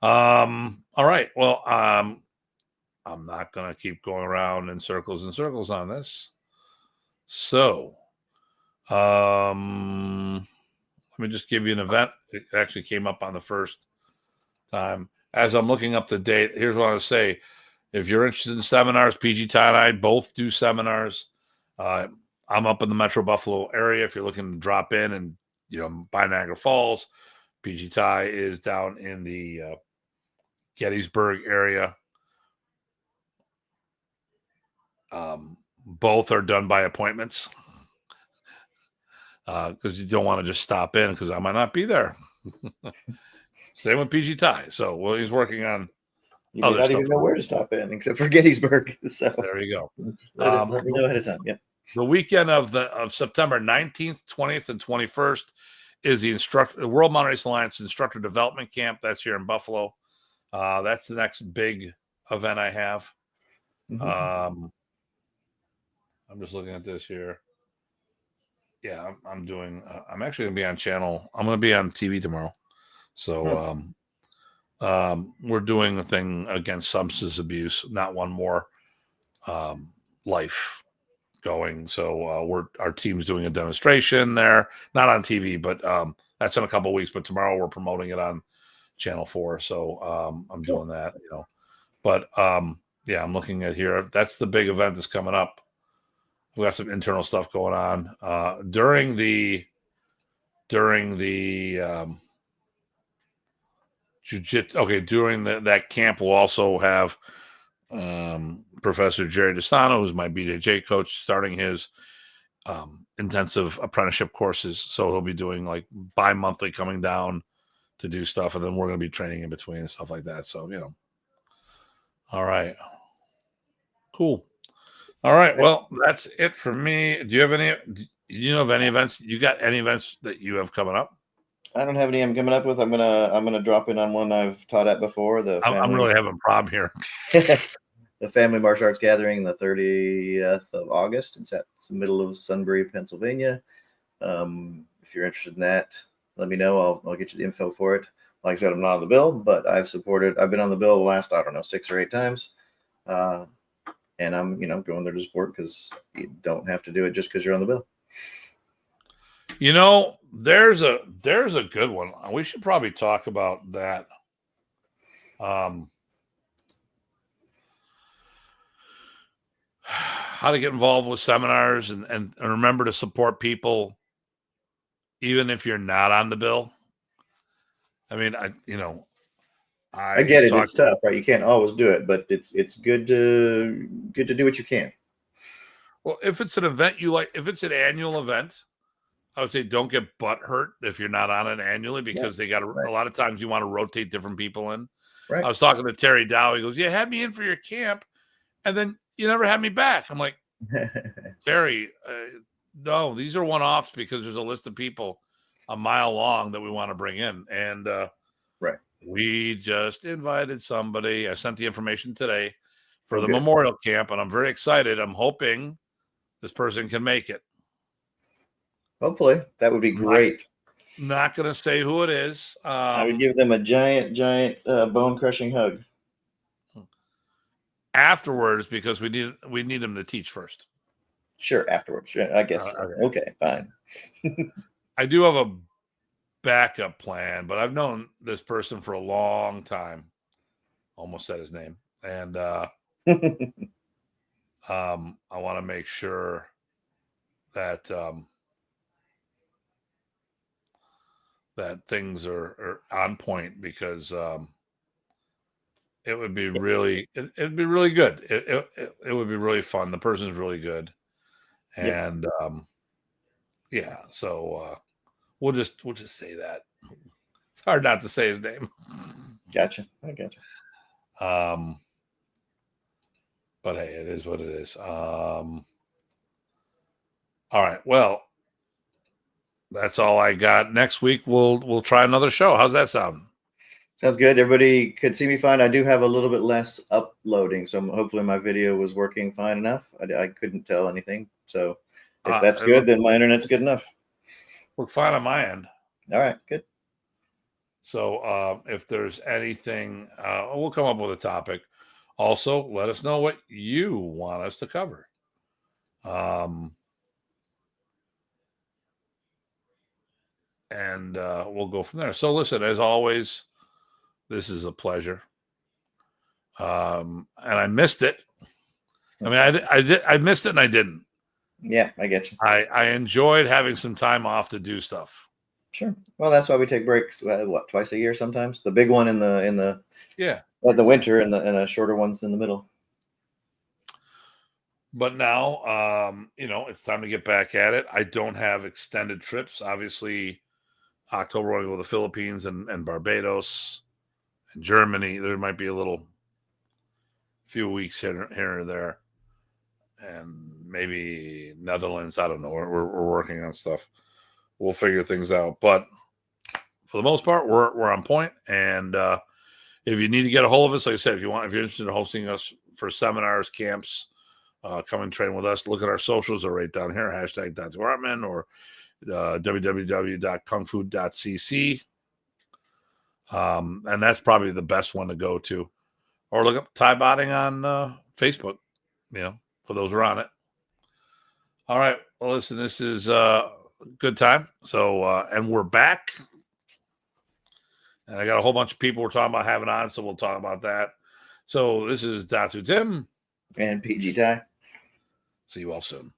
all right. Well, I'm not gonna keep going around in circles and circles on this. So, let me just give you an event. It actually came up on the first time. As I'm looking up the date, here's what I want to say. If you're interested in seminars, PG Ty and I both do seminars. I'm up in the Metro Buffalo area. If you're looking to drop in and, you know, by Niagara Falls, PG Ty is down in the Gettysburg area. Both are done by appointments because you don't want to just stop in because I might not be there. Same with PG Ty. So, well, he's working on. You may not even know where to stop in, except for Gettysburg. So there you go. Let me know ahead of time. Yeah. The weekend of September 19th, 20th, and 21st is the World Modern Race Alliance Instructor Development Camp. That's here in Buffalo. That's the next big event I have. Mm-hmm. I'm just looking at this here. Yeah, I'm doing. I'm actually going to be on channel. I'm going to be on TV tomorrow. So. We're doing a thing against substance abuse, not one more life going. So our team's doing a demonstration there, not on TV, but that's in a couple of weeks. But tomorrow we're promoting it on Channel 4. So I'm doing that, you know. But yeah, I'm looking at here. That's the big event that's coming up. We got some internal stuff going on during the jiu-jitsu. Okay, during that camp, we'll also have Professor Jerry DeSano, who's my BJJ coach, starting his intensive apprenticeship courses. So he'll be doing like bi-monthly coming down to do stuff. And then we're going to be training in between and stuff like that. So, all right. Cool. All right. Well, that's it for me. Do you have any events? You got any events that you have coming up? I don't have any I'm coming up with. I'm gonna drop in on one I've taught at before. I'm really having a problem here. The Family Martial Arts Gathering, the 30th of August. It's the middle of Sunbury, Pennsylvania. If you're interested in that, let me know. I'll get you the info for it. Like I said, I'm not on the bill, but I've been on the bill the last, 6 or 8 times. And I'm, going there to support, because you don't have to do it just because you're on the bill. There's a good one. We should probably talk about that. How to get involved with seminars and remember to support people, even if you're not on the bill. I mean, I get it. It's tough, right? You can't always do it, but it's good to do what you can. Well, if it's an event you like, if it's an annual event, I would say don't get butt hurt if you're not on it annually, because they got a lot of times you want to rotate different people in. Right. I was talking to Terry Dow. He goes, "You had me in for your camp, and then you never had me back." I'm like, Terry, no, these are one-offs, because there's a list of people a mile long that we want to bring in. And we just invited somebody. I sent the information today for the memorial camp, and I'm very excited. I'm hoping this person can make it. Hopefully. That would be great. Not going to say who it is. I would give them a giant bone-crushing hug. Afterwards, because we need them to teach first. Sure, afterwards. Yeah, I guess. Okay, fine. I do have a backup plan, but I've known this person for a long time. Almost said his name. And I want to make sure that that things are on point, because it would be really it'd be really good. It would be really fun. The person's really good. And so we'll just say that. It's hard not to say his name. Gotcha. I gotcha. But hey, it is what it is. All right. Well, that's all I got. Next week we'll try another show. How's that sound? Sounds good. Everybody could see me fine. I do have a little bit less uploading, so hopefully my video was working fine enough. I couldn't tell anything. So if that's good, then my internet's good enough. Look fine on my end. All right, good. So if there's anything, we'll come up with a topic. Also, let us know what you want us to cover. And we'll go from there. So listen, as always, this is a pleasure. And I missed it. I mean, I missed it and I didn't. Yeah, I get you. I enjoyed having some time off to do stuff. Sure. Well, that's why we take breaks. Twice a year sometimes? The big one in the winter, and the shorter ones in the middle. But now, it's time to get back at it. I don't have extended trips. Obviously, October, we're going to go to the Philippines and Barbados and Germany. There might be a few weeks here or there. And maybe Netherlands. I don't know. We're working on stuff. We'll figure things out. But for the most part, we're on point. And if you need to get a hold of us, like I said, if you're interested in hosting us for seminars, camps, come and train with us. Look at our socials. Are right down here. #Datu Hartman or www.kungfu.cc. And that's probably the best one to go to. Or look up Thai Botting on Facebook, for those who are on it. All right. Well, listen, this is a good time. So, and we're back. And I got a whole bunch of people we're talking about having on, so we'll talk about that. So this is Datu Tim. And PG Thai. See you all soon.